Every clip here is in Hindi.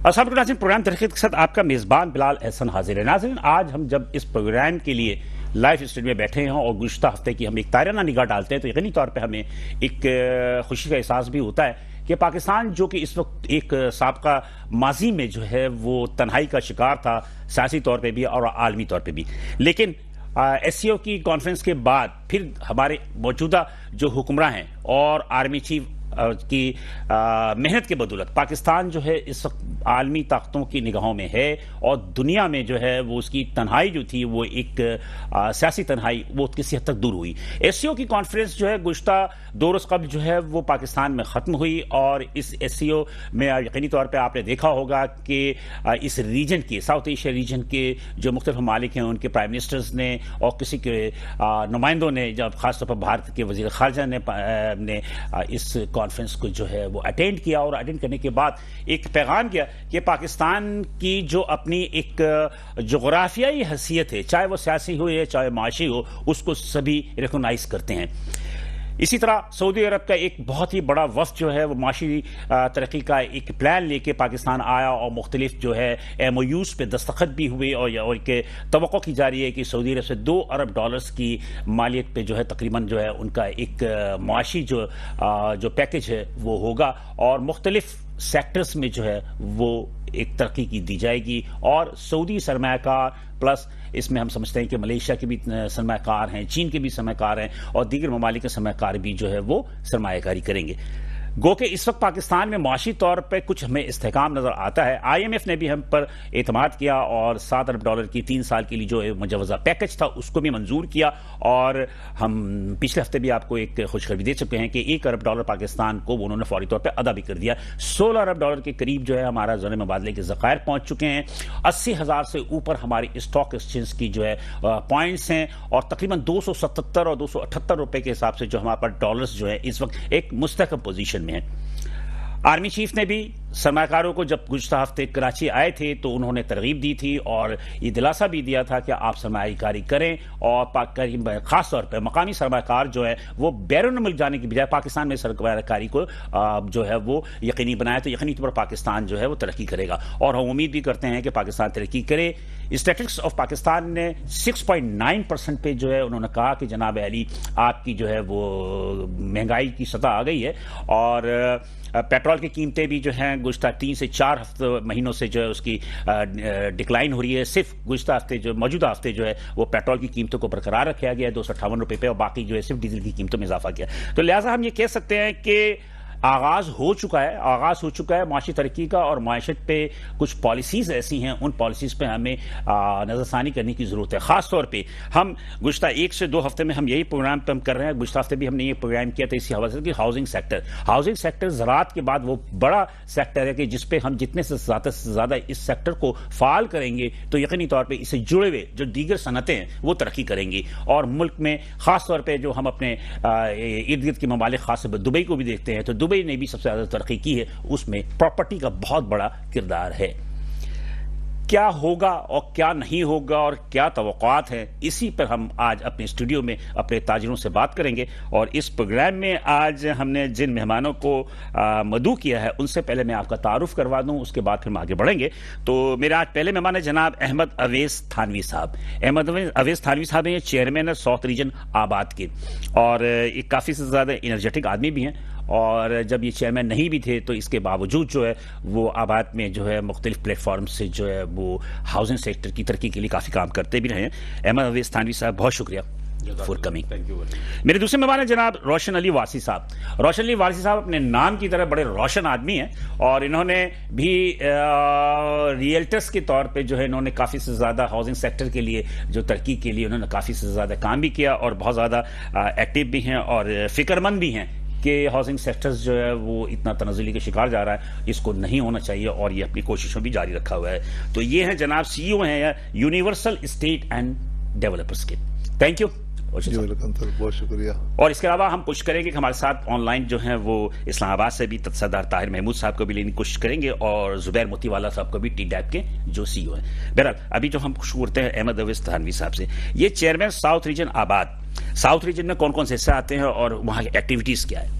अस्सलाम वालेकुम प्रोग्राम तरक्कीत के साथ आपका मेज़बान बिलाल एहसन हाजिर है। नाज़रीन, आज हम जब इस प्रोग्राम के लिए लाइव स्टूडियो में बैठे हैं और गुज़श्ता हफ्ते की हम एक ताराना निगाह डालते हैं तो यकीनी तौर पे हमें एक खुशी का एहसास भी होता है कि पाकिस्तान जो कि इस वक्त एक साबका माजी में जो है वो तन्हाई का शिकार था, सियासी तौर पर भी और आलमी तौर पर भी, लेकिन SCO की कॉन्फ्रेंस के बाद फिर हमारे मौजूदा जो हुक्मरान हैं और आर्मी चीफ की मेहनत के बदौलत पाकिस्तान जो है इस वक्त आलमी ताकतों की निगाहों में है और दुनिया में जो है वो उसकी तन्हाई जो थी वो एक सियासी तन्हाई वो किसी हद तक दूर हुई। SCO की कॉन्फ्रेंस जो है गुज़श्ता 2 रोज़ कबल जो है वो पाकिस्तान में ख़त्म हुई और इस SCO में यकीनी तौर पर आपने देखा होगा कि इस रीजन के साउथ एशिया रीजन के जो मुख्तलिफ ममालिक हैं उनके प्राइम मिनिस्टर्स ने और किसी के नुमाइंदों ने, जब खासतौर पर भारत के वज़ीर ख़ारजा ने इस कॉन्फ्रेंस को जो है वो अटेंड किया और अटेंड करने के बाद एक पैगाम किया कि पाकिस्तान की जो अपनी एक जोग्राफियाई हैसियत है, चाहे वो सियासी हो या चाहे माशी हो, उसको सभी रिकॉग्नाइज करते हैं। इसी तरह सऊदी अरब का एक बहुत ही बड़ा वफ्द जो है वो माशी तरक्की का एक प्लान लेके पाकिस्तान आया और मुख्तलिफ जो है MOUs पे दस्तखत भी हुए और के तवक्को की जा रही है कि सऊदी अरब से $2 अरब की मालियत पे जो है तकरीबन जो है उनका एक माशी जो पैकेज है वो होगा और मुख्तलिफ सेक्टर्स में जो है वो एक तरक्की की दी जाएगी और सऊदी सरमायाकार प्लस इसमें हम समझते हैं कि मलेशिया के भी सरमायाकार हैं, चीन के भी सरमायाकार हैं और दीगर ममालिक के सरमायाकार भी जो है वो सरमायाकारी करेंगे। गो कि इस वक्त पाकिस्तान में माशी तौर पर कुछ हमें इस्तेहकाम नजर आता है। IMF ने भी हम पर एतमाद किया और $7 अरब की 3 साल के लिए जो मुजवजा पैकेज था उसको भी मंजूर किया और हम पिछले हफ्ते भी आपको एक खुशखबरी दे चुके हैं कि $1 अरब पाकिस्तान को उन्होंने फौरी तौर पर अदा भी कर दिया। $16 अरब के करीब जो है हमारा ज़र मुबादले के ज़खायर पहुंच चुके हैं। 80,000 से ऊपर हमारी स्टॉक एक्सचेंज की जो है पॉइंट्स हैं और तकरीबन 277 और 278 रुपए के हिसाब से जो हमारे पास डॉलर्स जो है इस वक्त एक मुस्तहकम पोजीशन में है। आर्मी चीफ ने भी सरमाकारों को जब गुज़श्ता हफ्ते कराची आए थे तो उन्होंने तरगीब दी थी और ये दिलासा भी दिया था कि आप सरमाकारी करें और खास तौर पर मकामी सरमाकार जो है वो बैरून मुल्क जाने की बजाय पाकिस्तान में सरमाकारी को जो है वो यकीनी बनाए तो यकीनी तौर पर पाकिस्तान जो है वो तरक्की करेगा और हम उम्मीद भी करते हैं कि पाकिस्तान तरक्की करे। स्टैटिस्टिक्स ऑफ पाकिस्तान ने 6.9% पे जो है उन्होंने कहा कि जनाब अली आपकी जो है वो महंगाई की सतह आ गई है और पेट्रोल की कीमतें भी जो हैं गुज़श्ता 3 से 4 महीनों से जो है उसकी डिक्लाइन हो रही है। सिर्फ गुज़श्ता हफ्ते जो मौजूदा हफ्ते जो है वो पेट्रोल की कीमतों को बरकरार रखा गया है 258 रुपये पे और बाकी जो है सिर्फ डीजल की कीमतों में इजाफा किया। तो लिहाजा हम ये कह सकते हैं कि आगाज हो चुका है माशी तरक्की का और माशत पे कुछ पॉलिसीज ऐसी हैं उन पॉलिसीज पे हमें नजरसानी करने की जरूरत है। खास तौर पे हम गुज़श्ता 1 से 2 हफ्ते में हम यही प्रोग्राम पे हम कर रहे हैं। गुज़श्ता हफ्ते भी हमने ये प्रोग्राम किया था इसी हवाले से कि हाउसिंग सेक्टर ज़राअत के बाद वो बड़ा सेक्टर है कि जिसपे हम जितने से ज़्यादा इस सेक्टर को फाल करेंगे तो यकीनी तौर पर इससे जुड़े हुए जो दीगर सनतें हैं वो तरक्की करेंगी और मुल्क में खास तौर पर जो हम अपने इर्द गिर्द के ममालिक खास तौर पर दुबई को भी देखते हैं तो दुबई ने भी सबसे ज्यादा तरक्की की है, उसमें प्रॉपर्टी का बहुत बड़ा किरदार है। क्या होगा और क्या नहीं होगा और क्या तवक्कुआत है, इसी पर हम आज अपने स्टूडियो में अपने ताजिरों से बात करेंगे और इस प्रोग्राम में आज हमने जिन मेहमानों को मदऊ किया है उनसे पहले मैं आपका तारुफ करवा दूं, उसके बाद फिर हम आगे बढ़ेंगे। तो मेरे आज पहले मेहमान है जनाब अहमद अवैस थानवी साहब। अहमद अवैस थानवी साहब हैं चेयरमैन है साउथ रीजन आबाद के और एक काफ़ी से ज़्यादा एनर्जेटिक आदमी भी हैं और जब ये चेयरमैन नहीं भी थे तो इसके बावजूद जो है वो आबाद में जो है मुख्तलिफ प्लेटफॉर्म से जो है वो हाउसिंग सेक्टर की तरक्की के लिए काफ़ी काम करते भी रहे हैं। अहमद अवैस थानवी साहब बहुत शुक्रिया फॉर कमिंग। मेरे दूसरे मेहमान हैं जनाब रोशन अली वारसी साहब। रोशन अली वारसी साहब अपने नाम की तरह बड़े रोशन आदमी हैं और इन्होंने भी रियल्टर्स के तौर पे जो है इन्होंने काफ़ी से ज़्यादा हाउसिंग सेक्टर के लिए जो तरक्की के लिए उन्होंने काफ़ी से ज़्यादा काम भी किया और बहुत ज़्यादा एक्टिव भी हैं और फ़िक्रमंद भी हैं कि हाउसिंग सेक्टर्स जो है वो इतना तनज़ुली के शिकार जा रहा है, इसको नहीं होना चाहिए और ये अपनी कोशिशों भी जारी रखा हुआ है। तो ये हैं जनाब CEO हैं यूनिवर्सल स्टेट एंड डेवलपर्स के। थैंक यू, बहुत शुक्रिया। और इसके अलावा हम कोशिश करेंगे कि हमारे साथ ऑनलाइन जो है वो इस्लामाबाद से भी तत्सदार ताहिर महमूद साहब को भी लेने की कोशिश करेंगे और जुबैर मोतीवाला साहब को भी TDAP के जो CEO हैं। बहरहाल अभी जो हम शुरू करते हैं अहमद अवैस थानवी साहब से, ये चेयरमैन साउथ रीजन आबाद, साउथ रीजन में कौन कौन से हिस्से आते हैं और वहाँ की एक्टिविटीज क्या है?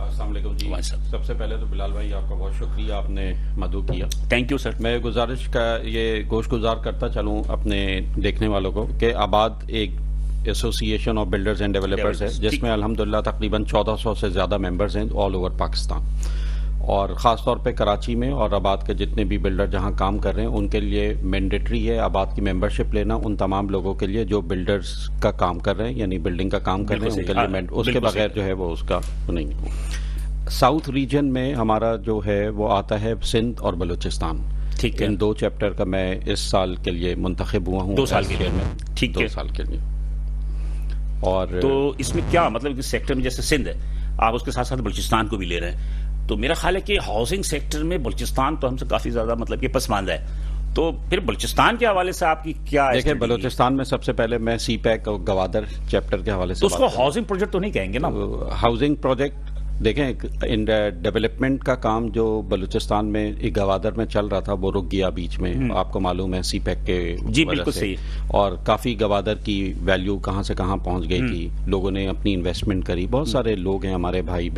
अस्सलाम वालेकुम जी। सबसे पहले तो बिलाल भाई आपका बहुत शुक्रिया, आपने मदू किया। Thank you sir. मैं गुजारिश का ये गोशगुजार करता चलूं अपने देखने वालों को कि आबाद एक association of builders and developers है जिसमें अल्हम्दुलिल्लाह तकरीबन 1400 से ज़्यादा मेंबर्स हैं ऑल ओवर पाकिस्तान, और ख़ास तौर पे कराची में और आबाद के जितने भी बिल्डर जहां काम कर रहे हैं उनके लिए मैंडेटरी है आबाद की मेंबरशिप लेना, उन तमाम लोगों के लिए जो बिल्डर्स का काम कर रहे हैं यानी बिल्डिंग का काम कर रहे हैं उनके लिए उसके बगैर जो है वो उसका नहीं है। साउथ रीजन में हमारा जो है वो आता है सिंध और बलूचिस्तान। ठीक है। इन 2 चैप्टर का मैं इस साल के लिए मुंतखब हुआ हूँ 2 साल के लिए में। ठीक है, 2 साल के लिए। और तो इसमें क्या मतलब इस सेक्टर में जैसे सिंध है आप उसके साथ साथ बलूचिस्तान को भी ले रहे हैं, तो मेरा ख्याल है कि हाउसिंग सेक्टर में बलूचिस्तान तो हमसे काफी ज्यादा मतलब कि पसमानदा है, तो फिर बलूचिस्तान के हवाले से आपकी क्या देखिए बलूचिस्तान में सबसे पहले मैं CPEC और गवादर चैप्टर के हवाले से तो उसको हाउसिंग प्रोजेक्ट तो नहीं कहेंगे ना? हाउसिंग प्रोजेक्ट देखें, इन डेवलपमेंट का काम जो बलूचिस्तान में एक गवादर में चल रहा था वो रुक गया बीच में, आपको मालूम है CPEC के जी बिल्कुल सही। और काफी गवादर की वैल्यू कहां से कहां पहुंच गई थी, लोगों ने अपनी इन्वेस्टमेंट करी, बहुत सारे लोग हैं हमारे भाई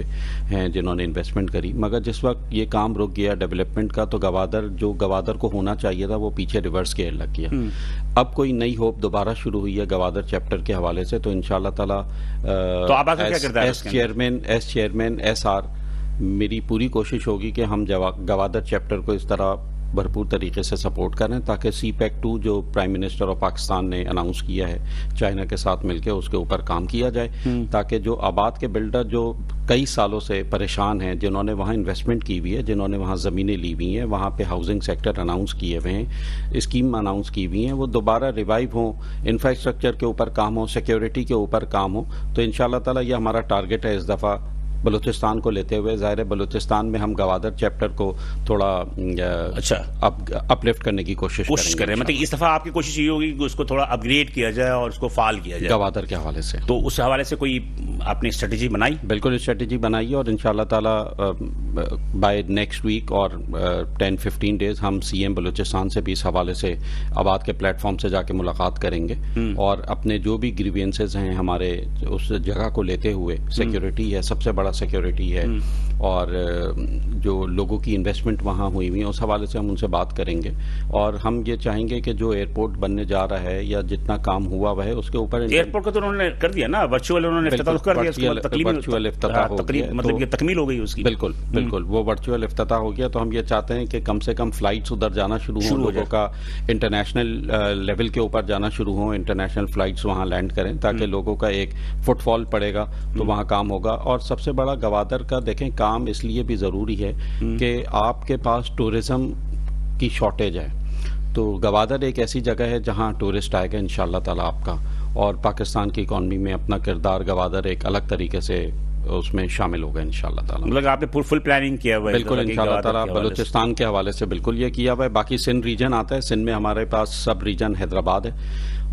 हैं जिन्होंने इन्वेस्टमेंट करी, मगर जिस वक्त ये काम रुक गया डेवलपमेंट का तो गवादर को होना चाहिए था वो पीछे रिवर्स गेयर लग गया। अब कोई नई होप दोबारा शुरू हुई है गवादर चैप्टर के हवाले से, तो इंशाल्लाह ताला तो आप क्या करता है एस चेयरमैन SR मेरी पूरी कोशिश होगी कि हम गवादर चैप्टर को इस तरह भरपूर तरीके से सपोर्ट करें ताकि CPEC 2 जो प्राइम मिनिस्टर ऑफ पाकिस्तान ने अनाउंस किया है चाइना के साथ मिलकर उसके ऊपर काम किया जाए, ताकि जो आबाद के बिल्डर जो कई सालों से परेशान हैं, जिन्होंने वहाँ इन्वेस्टमेंट की हुई है, जिन्होंने वहाँ ज़मीनें ली हुई हैं, वहाँ पे हाउसिंग सेक्टर अनाउंस किए हुए हैं, स्कीम अनाउंस की हुई हैं, वो दोबारा रिवाइव हो, इंफ्रास्ट्रक्चर के ऊपर काम हो, सिक्योरिटी के ऊपर काम हो, तो इंशाल्लाह ताला ये हमारा टारगेट है इस दफ़ा बलूचिस्तान को लेते हुए। ज़ाहिर है बलूचिस्तान में हम गवादर चैप्टर को थोड़ा अच्छा अपलिफ्ट करने की कोशिश करें, मतलब इस दफा आपकी कोशिश ये होगी कि उसको थोड़ा अपग्रेड किया जाए और उसको फाल किया जाए गवादर के हवाले से। तो उस हवाले से कोई आपने स्ट्रेटेजी बनाई? बिल्कुल स्ट्रेटेजी बनाई है और इंशाल्लाह ताला बाय नेक्स्ट वीक और 10-15 डेज हम CM बलूचिस्तान से भी इस हवाले से आबाद के प्लेटफॉर्म से जाके मुलाकात करेंगे और अपने जो भी ग्रीवियंसेस हैं हमारे उस जगह को लेते हुए, सिक्योरिटी है सबसे बड़ा सिक्योरिटी है और जो लोगों की इन्वेस्टमेंट वहाँ हुई हुई है उस हवाले से हम उनसे बात करेंगे और हम ये चाहेंगे कि जो एयरपोर्ट बनने जा रहा है या जितना काम हुआ हुआ है उसके ऊपर एयरपोर्ट का तो उन्होंने कर दिया ना, वर्चुअल उन्होंने इफ्तिताह कर दिया, वर्चुअल इफ्तिताह हो गया, मतलब तकमील हो गई उसकी। बिल्कुल बिल्कुल वो वर्चुअल इफ्तिताह हो गया, तो हम ये चाहते हैं कि कम से कम फ्लाइट्स उधर जाना शुरू हो, लोगों का इंटरनेशनल लेवल के ऊपर जाना शुरू हो, इंटरनेशनल फ्लाइट्स वहाँ लैंड करें ताकि लोगों का एक फुटफॉल पड़ेगा तो वहाँ काम होगा। और सबसे बड़ा गवादर का देखें काम इसलिए भी जरूरी है कि आपके पास टूरिज्म की शॉर्टेज है, तो गवादर एक ऐसी जगह है जहां टूरिस्ट आएगा इंशाल्लाह ताला आपका, और पाकिस्तान की इकॉनमी में अपना किरदार गवादर एक अलग तरीके से उसमें शामिल होगा इंशाल्लाह ताला। मतलब आपने फुल प्लानिंग किया हुआ है? बिल्कुल इंशाल्लाह ताला बलूचिस्तान के हवाले से बिल्कुल ये किया हुआ है। बाकी सिंध रीजन आता है, सिंध में हमारे पास सब रीजन हैदराबाद है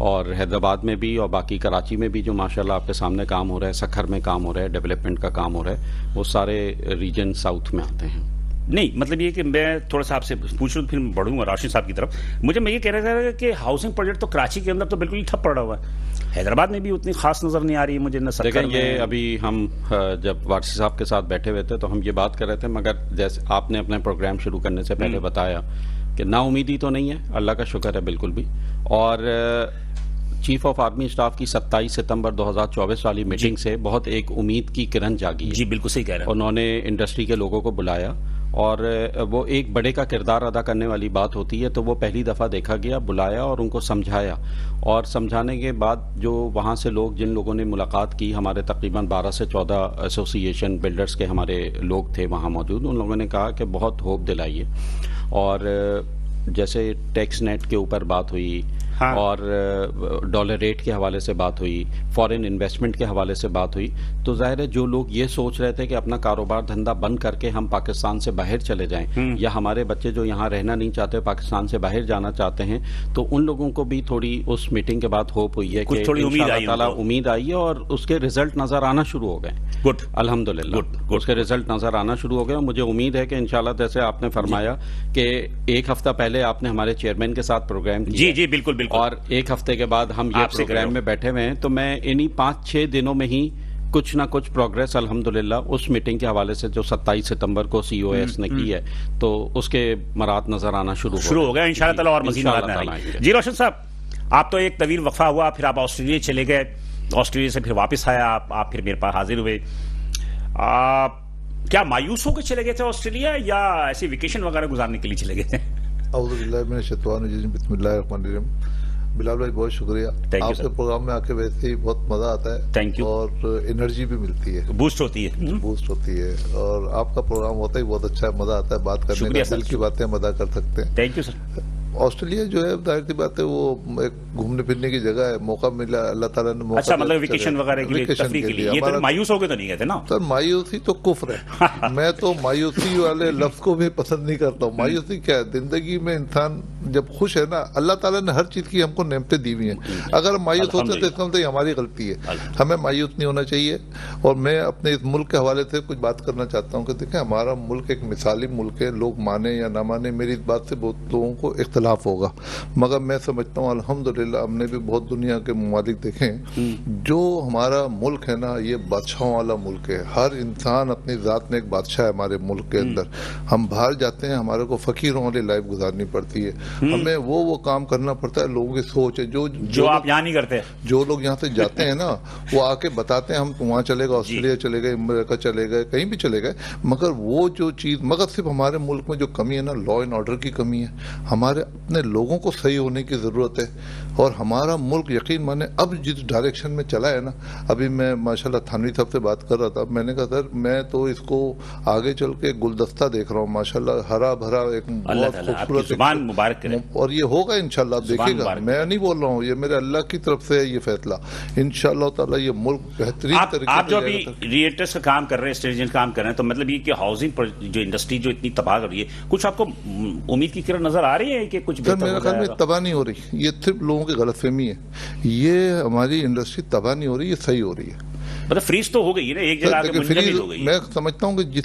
और हैदराबाद में भी और बाकी कराची में भी जो माशाल्लाह आपके सामने काम हो रहा है, सखर में काम हो रहा है, डेवलपमेंट का काम हो रहा है, वो सारे रीजन साउथ में आते हैं। नहीं मतलब ये कि मैं थोड़ा सा आपसे पूछ लूँ फिर बढ़ूंगा राशिद साहब की तरफ। मैं ये कह रहा था कि हाउसिंग प्रोजेक्ट तो कराची के अंदर तो बिल्कुल ही ठप पड़ा हुआ है, हैदराबाद में भी उतनी खास नजर नहीं आ रही है मुझे न। देखें ये अभी हम जब वारसी साहब के साथ बैठे हुए थे तो हम ये बात कर रहे थे, मगर जैसे आपने अपने प्रोग्राम शुरू करने से पहले बताया कि नाउमीदी तो नहीं है, अल्लाह का शुक्र है बिल्कुल भी। और चीफ ऑफ आर्मी स्टाफ की 27 सितंबर 2024 वाली मीटिंग से बहुत एक उम्मीद की किरण जागी है। जी बिल्कुल सही कह रहे हैं। उन्होंने इंडस्ट्री के लोगों को बुलाया और वो एक बड़े का किरदार अदा करने वाली बात होती है, तो वो पहली दफ़ा देखा गया, बुलाया और उनको समझाया, और समझाने के बाद जो वहाँ से लोग जिन लोगों ने मुलाकात की, हमारे तकरीबन 12 से 14 एसोसिएशन बिल्डर्स के हमारे लोग थे वहाँ मौजूद, उन लोगों ने कहा कि बहुत होप दिलाइए। और जैसे टैक्स नेट के ऊपर बात हुई, हाँ। और डॉलर रेट के हवाले से बात हुई, फॉरेन इन्वेस्टमेंट के हवाले से बात हुई, तो जाहिर है जो लोग ये सोच रहे थे कि अपना कारोबार धंधा बंद करके हम पाकिस्तान से बाहर चले जाएं, या हमारे बच्चे जो यहाँ रहना नहीं चाहते पाकिस्तान से बाहर जाना चाहते हैं, तो उन लोगों को भी थोड़ी उस मीटिंग के बाद होप हुई है कि उम्मीद आई है और उसके रिजल्ट नजर आना शुरू हो गए। गुड, अल्हम्दुलिल्लाह उसके रिजल्ट नजर आना शुरू हो गए। मुझे उम्मीद है कि इंशाल्लाह जैसे आपने फरमाया कि एक हफ्ता पहले आपने हमारे चेयरमैन के साथ प्रोग्राम किया, जी जी बिल्कुल, और एक हफ्ते के बाद हम ये प्रोग्राम में बैठे हुए हैं, तो मैं इन्हीं 5-6 दिनों में ही कुछ ना कुछ प्रोग्रेस अल्हम्दुलिल्लाह उस मीटिंग के हवाले से जो 27 सितंबर को COS ने की है, तो उसके मरात नजर आना शुरू हो गया इंशाअल्लाह ताला। और मज़ीद आएंगे। जी रोशन साहब, आप तो एक तवील वक्फा हुआ, फिर आप ऑस्ट्रेलिया चले गए, ऑस्ट्रेलिया से फिर वापस आया आप फिर मेरे पास हाजिर हुए। क्या मायूस होकर चले गए थे ऑस्ट्रेलिया, या ऐसे वेकेशन वगैरह गुजारने के लिए चले गए थे? बिलाल भाई बहुत शुक्रिया, आपके प्रोग्राम में आके वैसे ही बहुत मजा आता है। Thank you. और एनर्जी भी मिलती है, बूस्ट होती है। और आपका प्रोग्राम होता ही बहुत अच्छा है, मजा आता है बात करने का, दिल की बातें मजा कर सकते हैं। Thank you sir. ऑस्ट्रेलिया जो है जाहिर सी बात है वो एक घूमने फिरने की जगह है, मौका मिला अल्लाह ताला ने मौका। अच्छा, मतलब वेकेशन वगैरह के लिए, तफरीह के लिए। ये तो मायूस हो गए तो नहीं गए थे ना सर? मायूसी तो कुफ्र है। मैं तो मायूसी वाले लफ्ज को भी पसंद नहीं करता हूँ। मायूसी क्या है? जिंदगी में इंसान जब खुश है ना, अल्लाह ताला ने हर चीज की हमको नेमतें दी हुई हैं। अगर मायूस होते हैं तो इसका मतलब हमारी गलती है, हमें मायूस नहीं होना चाहिए। और मैं अपने इस मुल्क के हवाले से कुछ बात करना चाहता हूँ कि देखें, हमारा मुल्क एक मिसाली मुल्क है, लोग माने या ना माने, मेरी इस बात से बहुत लोगों को इख्तलाफ होगा, मगर मैं समझता हूँ अल्हम्दुलिल्लाह हमने भी बहुत दुनिया के ममालिक देखे हैं। जो हमारा मुल्क है ना, ये बादशाहों वाला मुल्क है। हर इंसान अपनी जात में एक बादशाह है हमारे मुल्क के अंदर। हम बाहर जाते हैं, हमारे को फकीरों वाली लाइफ गुजारनी पड़ती है, हमें वो काम करना पड़ता है। लोगों की सोच है जो आप यहाँ नहीं करते। जो लोग यहाँ से जाते हैं ना, वो आके बताते हैं हम वहाँ चले गए, ऑस्ट्रेलिया चले गए, अमेरिका चले गए, कहीं भी चले गए, मगर वो जो चीज, मगर सिर्फ हमारे मुल्क में जो कमी है ना, लॉ एंड ऑर्डर की कमी है। हमारे अपने लोगों को सही होने की जरूरत है। और हमारा मुल्क यकीन माने अब जिस डायरेक्शन में चला है ना, अभी मैं माशाल्लाह थानवी साहब से बात कर रहा था, मैंने कहा सर मैं तो इसको आगे चल के गुलदस्ता देख रहा हूँ, माशाल्लाह हरा भरा एक बहुत खूबसूरत मुबारक करे। और ये होगा इंशाल्लाह, आप देखिएगा, मैं नहीं बोल रहा हूँ, ये मेरे अल्लाह की तरफ से है ये फैसला। इंशाल्लाह ताला ये मुल्क बेहतरीन तरीके से। आप जो अभी रिएटर्स का काम कर रहे हैं, स्टेट काम कर रहे हैं, तो मतलब ये कि हाउसिंग पर जो इंडस्ट्री जो इतनी तबाह कर रही है, कुछ आपको उम्मीद की किरण नजर आ रही है कि कुछ मेरे ख्याल में तबाह नहीं हो रही, ये सिर्फ लोगों की गलतफहमी है। ये हमारी इंडस्ट्री तबाह नहीं हो रही, ये सही हो रही है। मतलब फ्रीज तो हो गई है ना, एक जगह आके मुंजमद हो गई है। मैं समझता हूँ कि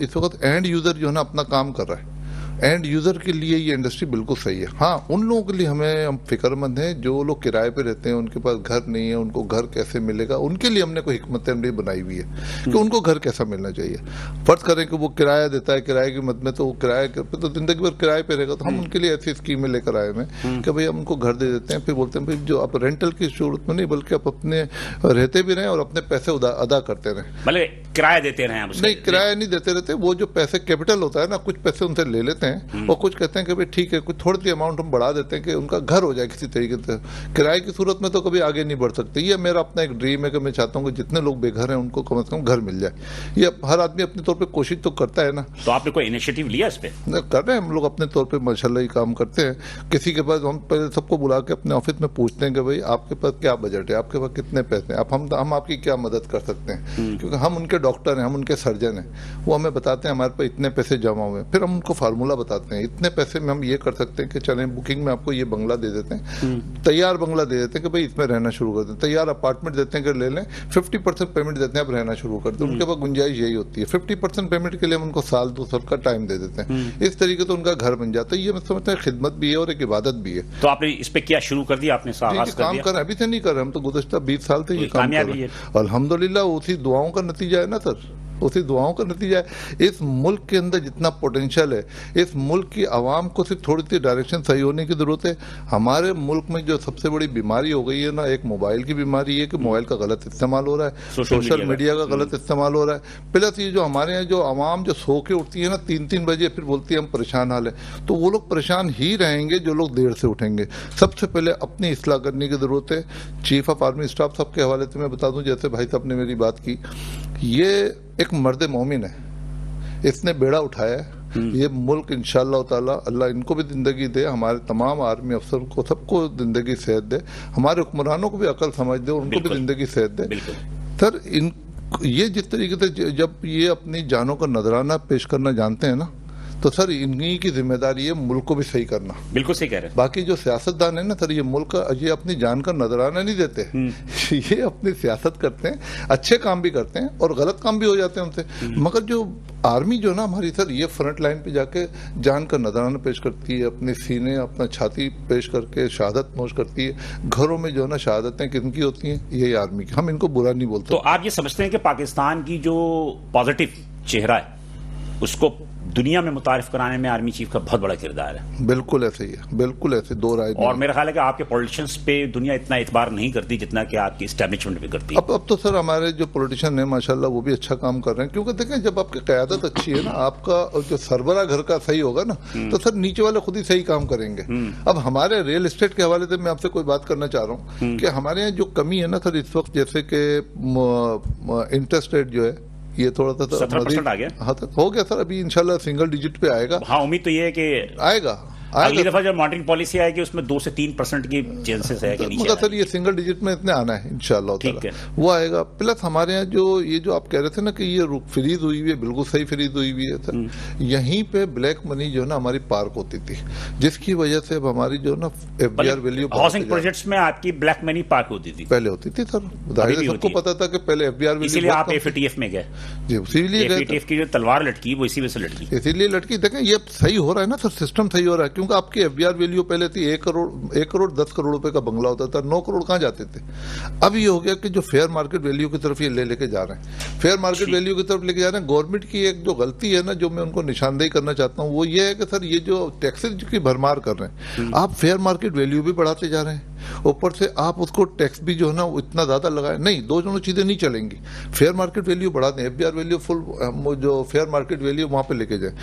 इस वक्त एंड यूजर जो है ना अपना काम कर रहा है, एंड यूजर के लिए ये इंडस्ट्री बिल्कुल सही है। हाँ, उन लोगों के लिए हम फिक्रमंद हैं जो लोग किराए पे रहते हैं, उनके पास घर नहीं है, उनको घर कैसे मिलेगा, उनके लिए हमने कोई हिकमत अमली बनाई हुई है कि उनको घर कैसा मिलना चाहिए। फर्ज करें कि वो किराया देता है, किराए की मद में, तो वो किराए पे तो जिंदगी भर किराए पे रहेगा, तो हम उनके लिए ऐसी स्कीमें लेकर आए हैं कि भाई हम उनको घर दे देते हैं, फिर बोलते हैं भाई जो आप रेंटल की जरूरत में नहीं, बल्कि आप अपने रहते भी रहें और अपने पैसे अदा करते रहें। मतलब किराया देते रहें? नहीं, किराया नहीं देते रहते, वो जो पैसे कैपिटल होता है ना, कुछ पैसे उनसे ले लेते हैं और कुछ कहते हैं कि भाई ठीक है, कुछ थोड़ी सी अमाउंट हम बढ़ा देते हैं कि उनका घर हो जाए किसी तरीके से। किराए की सूरत में तो कभी आगे नहीं बढ़ सकते। ये मेरा अपना एक ड्रीम है कि मैं चाहता हूँ कि जितने लोग बेघर हैं उनको कम से कम घर मिल जाए। ये हर आदमी अपने तौर पे कोशिश तो करता है ना। तो आपने कोई इनिशिएटिव लिया इस पे? कर रहे हैं हम लोग अपने तौर पे, माशाल्लाह ये काम करते हैं। किसी के पास हम पहले सबको बुला के अपने ऑफिस में पूछते हैं कि भाई आपके पास क्या बजट है, आपके पास कितने पैसे हैं, हम आपकी क्या मदद कर सकते हैं, क्योंकि हम उनके डॉक्टर हैं, हम उनके सर्जन हैं। वो हमें बताते हैं हमारे पास इतने पैसे जमा हुए हैं, फिर हम उनको फार्मूला बताते हैं, इतने पैसे में हम ये कर सकते हैं कि चलें बुकिंग में आपको ये बंगला दे देते हैं, तैयार बंगला दे देते हैं कि भाई इसमें रहना शुरू कर दें, तैयार अपार्टमेंट देते हैं कि ले लें, 50% पेमेंट देते हैं, आप रहना शुरू कर दें। उनके पास गुंजाइश यही होती है। 50% पेमेंट के लिए हम उनको साल 2 साल का टाइम दे देते हैं। इस तरीके से उनका घर बन जाता है। ये मैं समझता है खिदमत भी है और एक इबादत भी है। तो आपने इस पे क्या शुरू कर दिया? आपने काम कर अभी से नहीं कर रहे, हम तो गुज़श्ता 20 साल से ये काम कर रहे हैं। अल्हम्दुलिल्लाह उसी दुआओं का नतीजा है ना सर, उसी दुआओं का नतीजा है। इस मुल्क के अंदर जितना पोटेंशियल है, इस मुल्क की आवाम को सिर्फ थोड़ी सी डायरेक्शन सही होने की जरूरत है। हमारे मुल्क में जो सबसे बड़ी बीमारी हो गई है ना, एक मोबाइल की बीमारी है कि मोबाइल का गलत इस्तेमाल हो रहा है, सोशल मीडिया का गलत इस्तेमाल हो रहा है। प्लस ये जो हमारे यहाँ जो आवाम जो सो के उठती है ना 3-3 बजे, फिर बोलती है हम परेशान हाल है, तो वो लोग परेशान ही रहेंगे जो लोग देर से उठेंगे। सबसे पहले अपनी इस्लाह करने की जरूरत है। चीफ ऑफ आर्मी स्टाफ साहब के हवाले से मैं बता दूं, जैसे भाई साहब ने मेरी बात की, ये एक मर्द मोमिन है, इसने बेड़ा उठाया है। ये मुल्क इंशाअल्लाह ताला अल्लाह इनको भी जिंदगी दे, हमारे तमाम आर्मी अफसर को सबको जिंदगी सेहत दे, हमारे हुक्मरानों को भी अकल समझ दे, उनको भी जिंदगी सेहत दे। सर ये जिस तरीके से जब ये अपनी जानों का नजराना पेश करना जानते हैं ना, तो सर इन्हीं की जिम्मेदारी है मुल्क को भी सही करना। बिल्कुल सही कह रहे हैं। बाकी जो सियासतदान है ना सर, ये मुल्क का ये अपनी जान का नजराना नहीं देते, ये अपनी सियासत करते हैं, अच्छे काम भी करते हैं और गलत काम भी हो जाते हैं उनसे, मगर जो आर्मी जो ना हमारी सर, ये फ्रंट लाइन पे जाके जान का नजराना पेश करती है, अपने सीने अपना छाती पेश करके शहादत नोश करती है। घरों में जो है ना शहादतें किनकी होती हैं? यही आर्मी की। हम इनको बुरा नहीं बोलते। तो आप ये समझते हैं कि पाकिस्तान की जो पॉजिटिव चेहरा है उसको दुनिया में मुतारिफ कराने में आर्मी चीफ का बहुत बड़ा किरदार है? बिल्कुल ऐसे ही है, बिल्कुल ऐसे, दो राय नहीं। और मेरा ख्याल है कि आपके पॉलिटिशियंस पे दुनिया इतना एतबार नहीं करती जितना कि आपकी एस्टैब्लिशमेंट भी करती है। अब तो सर हमारे जो पॉलिटिशियन है माशाल्लाह वो भी अच्छा काम कर रहे हैं, क्योंकि देखें जब आपकी क़यादत अच्छी है ना, आपका जो सरबरा घर का सही होगा ना, तो सर नीचे वाले खुद ही सही काम करेंगे। अब हमारे रियल एस्टेट के हवाले से मैं आपसे कोई बात करना चाह रहा हूँ कि हमारे यहाँ जो कमी है ना सर इस वक्त, जैसे कि इंटरेस्ट रेट जो है ये थोड़ा सा 17% आ गया। हाँ तो हो गया सर, अभी इंशाल्लाह सिंगल डिजिट पे आएगा। हाँ, उम्मीद तो ये है कि आएगा। अगली दफा जब मॉनिटरिंग पॉलिसी आएगी उसमें 2 से 3% की चांसेस है कि नीचे मगर सर ये सिंगल डिजिट में इतने आना है इंशाल्लाह ताला, वो आएगा। प्लस हमारे यहाँ जो ये जो आप कह रहे थे ना कि ये फ्रीज हुई हुई है, बिल्कुल सही फ्रीज हुई हुई है सर। यहीं पे ब्लैक मनी जो है ना हमारी पार्क होती थी, जिसकी वजह से अब हमारी जो ना FDR वैल्यू, हाउसिंग प्रोजेक्ट्स में आपकी ब्लैक मनी पार्क होती थी, पहले होती थी सर। जाहिर है सबको पता था कि पहले FDR वैल्यू, इसीलिए आप FATF में गए जी, इसीलिए FATF की जो तलवार लटकी वो इसी वजह से लटकी, इसीलिए लटकी। देखें ये सही हो रहा है ना सर, सिस्टम सही हो रहा है, क्योंकि आपकी FDR वैल्यू पहले थी 1 करोड़ 10 करोड़ रुपए का बंगला होता था, 9 करोड़ कहां जाते थे। अब ये हो गया कि जो फेयर मार्केट वैल्यू की तरफ ये लेके जा रहे हैं, फेयर मार्केट वैल्यू की तरफ लेके जा रहे हैं। गवर्नमेंट की एक जो गलती है ना, जो मैं उनको निशानदेही करना चाहता हूं, वो ये है कि सर ये जो टैक्सेज की भरमार कर रहे हैं, आप फेयर मार्केट वैल्यू भी बढ़ाते जा रहे हैं, ऊपर से आप उसको टैक्स भी जो है ना इतना ज्यादा लगाए। नहीं, दोनों चीजें नहीं चलेंगी। फेयर मार्केट वैल्यू बढ़ा दें, FDR वैल्यू फुल जो फेयर मार्केट वैल्यू वहां पे लेके जाए,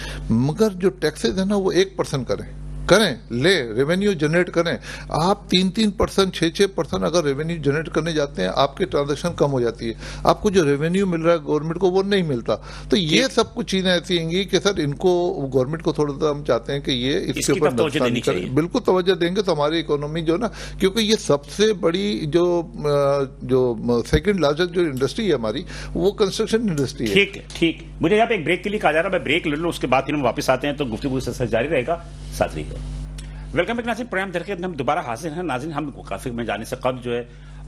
मगर जो टैक्सेज है ना वो 1% करें, ले रेवेन्यू जनरेट करें। आप 3% 6% अगर रेवेन्यू जनरेट करने जाते हैं, आपकी ट्रांजैक्शन कम हो जाती है, आपको जो रेवेन्यू मिल रहा है गवर्नमेंट को वो नहीं मिलता। तो ये सब कुछ चीजें ऐसी होंगी कि सर इनको गवर्नमेंट को थोड़ा सा हम चाहते हैं कि ये इसके ऊपर नुकसान करें। बिल्कुल तवज्जो देंगे तो हमारी इकोनॉमी जो ना, क्योंकि ये सबसे बड़ी जो सेकंड लार्जेस्ट जो इंडस्ट्री है हमारी, वो कंस्ट्रक्शन इंडस्ट्री है। ठीक, मुझे यहाँ पे एक ब्रेक के लिए कहा जा रहा है, मैं ब्रेक ले लूँ, उसके बाद फिर हम वापस आते हैं तो गुफ्तगू से जारी रहेगा। साथ रहिए। वेलकम बैक नाज़रीन, प्रोग्राम दरक़्क़त हम दोबारा हाजिर हैं। नाज़रीन, हम काफ़ी में जाने से कब्ल जो है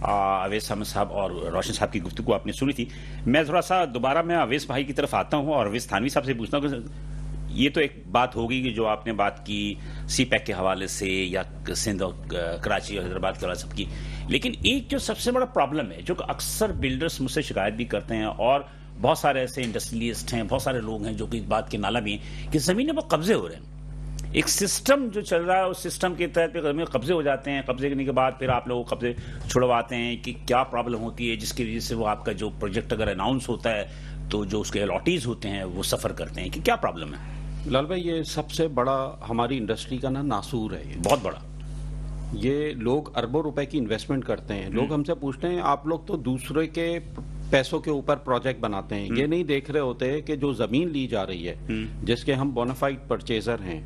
अवैस अहमद साहब और रोशन साहब की गुफ्तगू आपने सुनी थी। मैं थोड़ा सा दोबारा मैं अवैस भाई की तरफ आता हूँ और अवैस थानवी साहब से पूछता हूँ कि ये तो एक बात होगी कि जो आपने बात की CPEC के हवाले से या सिंध और कराची और हैदराबाद के हवाले से की, लेकिन एक जो सबसे बड़ा प्रॉब्लम है जो अक्सर बिल्डर्स मुझसे शिकायत भी करते हैं और बहुत सारे ऐसे इंडस्ट्रियलिस्ट हैं, बहुत सारे लोग हैं जो कि इस बात के नाला भी हैं कि ज़मीनें वो कब्जे हो रहे हैं। एक सिस्टम जो चल रहा है उस सिस्टम के तहत कब्जे हो जाते हैं, कब्जे करने के बाद फिर आप लोग कब्जे छुड़वाते हैं कि क्या प्रॉब्लम होती है जिसकी वजह से वो आपका जो प्रोजेक्ट अगर अनाउंस होता है तो जो उसके अलॉटीज होते हैं वो सफ़र करते हैं, कि क्या प्रॉब्लम है? लाल भाई, ये सबसे बड़ा हमारी इंडस्ट्री का ना नासूर है, ये बहुत बड़ा। ये लोग अरबों रुपए की इन्वेस्टमेंट करते हैं, लोग हमसे पूछते हैं आप लोग तो दूसरे के पैसों के ऊपर प्रोजेक्ट बनाते हैं, ये नहीं देख रहे होते कि जो जमीन ली जा रही है जिसके हम बोनाफाइड परचेजर हैं,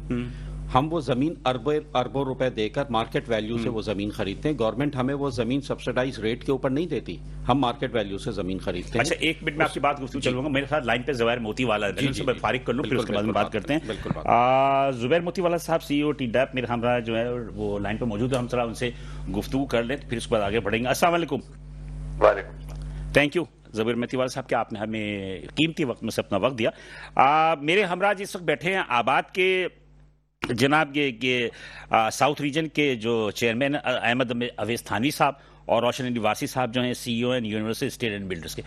हम वो जमीन अरबों रुपए देकर मार्केट वैल्यू से वो जमीन खरीदते हैं। गवर्नमेंट हमें वो जमीन सब्सिडाइज रेट के ऊपर नहीं देती, हम मार्केट वैल्यू से जमीन खरीदते हैं। अच्छा, एक मिनट में आपकी बात गुफ्तगू चलूंगा। मेरे साथ लाइन पे ज़ुबैर मोतीवाला है, मैं फारिग कर लूं फिर उसके बाद में बात करते हैं। ज़ुबैर मोतीवाला साहब, CEO TDAP मेरे हमरा जो है वो लाइन पे मौजूद है, हम थोड़ा उनसे गुफ्तगू कर लें फिर उसके बाद आगे बढ़ेंगे। अस्सलाम वालेकुम। वालेकुम। थैंक यू ज़ुबैर मोतीवाला साहब कि आपने हमें कीमती वक्त में से अपना वक्त दिया। मेरे हमरा इस वक्त बैठे हैं आबाद के जनाब ये साउथ रीजन के जो चेयरमैन अहमद अवैस थानवी साहब और रोशन निवासी साहब जो हैं CEO and universal state and builders के।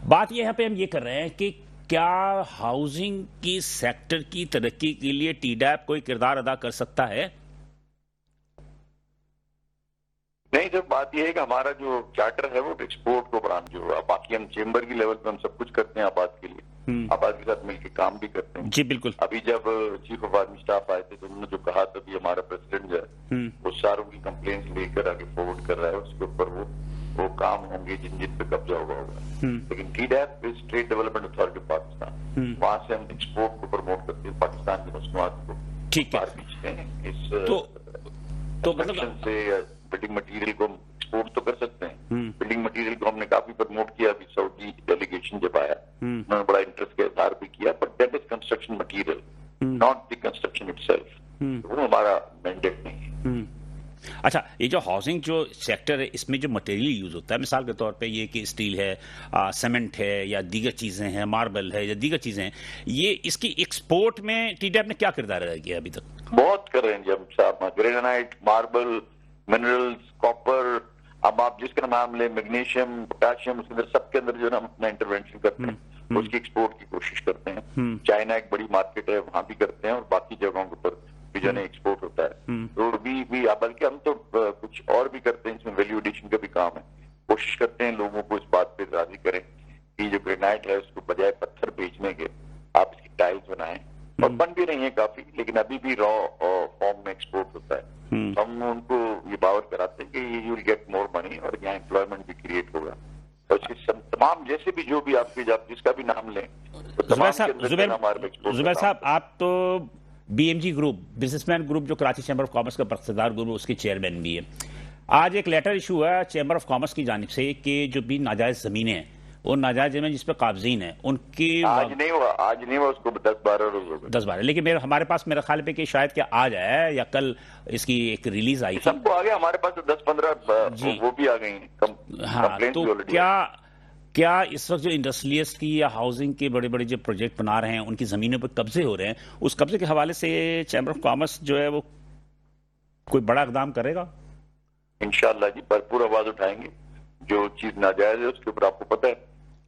बात यहाँ पे हम ये कर रहे हैं कि क्या हाउसिंग की सेक्टर की तरक्की के लिए TDAP कोई किरदार अदा कर सकता है? नहीं, जब बात यह है कि हमारा जो चार्टर है वो एक्सपोर्ट को बढ़ाना, जो बाकी हम चेंबर की लेवल पे हम सब कुछ करते हैं आबाद के लिए, आबाद के साथ मिलकर काम भी करते हैं। जी बिल्कुल। अभी जब चीफ ऑफ आर्मी स्टाफ आए थे तो उन्होंने जो कहा था कि हमारा प्रेसिडेंट जो है वो सारों की कंप्लेंट्स लेकर आगे फॉरवर्ड कर रहा है, उसके ऊपर वो काम होंगे जिन पे कब्जा होगा। लेकिन TDAP state development authority of Pakistan, वहां से हम एक्सपोर्ट को प्रमोट करते हैं, पाकिस्तान की मसनूआत को बाहर खींचते हैं। इस तो मतलब से बिल्डिंग मटेरियल को एक्सपोर्ट तो कर सकते हैं, बिल्डिंग मटेरियल को हमने काफी प्रमोट किया। अभी सऊदी डेलीगेशन जब आया उन्होंने बड़ा इंटरेस्ट का इजहार भी किया, but that is construction material, not the construction itself. वो हमारा मैंडेट नहीं है। अच्छा, ये जो हाउसिंग जो सेक्टर है, इसमें जो मटेरियल यूज होता है, मिसाल के तौर पे ये कि स्टील है, सीमेंट है, या दीगर चीजें हैं, मार्बल है, या दीगर चीजें हैं, ये इसकी एक्सपोर्ट में टीडीएफ ने क्या किरदार अदा किया अभी तक? बहुत कर रहे हैं जी हम साहब, ग्रेनाइट, मार्बल, मिनरल्स, कॉपर, अब आप जिसका नाम ले, मैग्नीशियम, पोटाशियम, उसके अंदर सबके अंदर जो है हम अपना इंटरवेंशन करते हैं, उसकी एक्सपोर्ट की कोशिश करते हैं। चाइना एक बड़ी मार्केट है, वहां भी करते हैं, और बाकी जगहों के ऊपर भी जो है एक्सपोर्ट होता है। तो भी बल्कि हम तो कुछ और भी करते हैं, इसमें वैल्यू एडिशन का भी काम है। कोशिश करते हैं लोगों को इस बात पे राजी करें कि जो ग्रेनाइट है उसको बजाय पत्थर बेचने के आप इसकी टाइल्स बनाएं, और बन भी रही है काफी, लेकिन अभी भी रॉ फॉर्म में एक्सपोर्ट होता है। हम उनको ये बावर कराते हैं कि you will get more money, और यहाँ एम्प्लॉयमेंट भी क्रिएट होगा। तो तमाम जैसे भी जो भी आपके जिसका भी नाम लें, तो जुबैर साहब, आप तो बीएमजी ग्रुप, बिजनेसमैन ग्रुप, जो कराची चैम्बर ऑफ कॉमर्स का बरकरार ग्रुप, उसके चेयरमैन भी है। आज एक लेटर इशू हुआ चैम्बर ऑफ कॉमर्स की जानिब से कि जो भी नाजायज जमीनें हैं, और नाजायज जमीन जिस पर काबजीन है, उनकी आज नहीं हुआ, उसको 10-12 रोज हो गए। 10-12, लेकिन हमारे पास मेरा ख्याल है कि शायद क्या आज है या कल इसकी एक रिलीज आई थी। सबको आ गया, हमारे पास तो 10-15 वो भी आ गई हैं। हाँ, तो क्या इस वक्त जो इंडस्ट्रियलिस्ट की या हाउसिंग के बड़े बड़े जो प्रोजेक्ट बना रहे हैं, उनकी जमीनों पर कब्जे हो रहे हैं, उस कब्जे के हवाले से चैम्बर ऑफ कॉमर्स जो है वो कोई बड़ा इकदाम करेगा? इंशाल्लाह जी, भरपूर आवाज उठाएंगे। जो चीज नाजायज है उसके ऊपर आपको पता है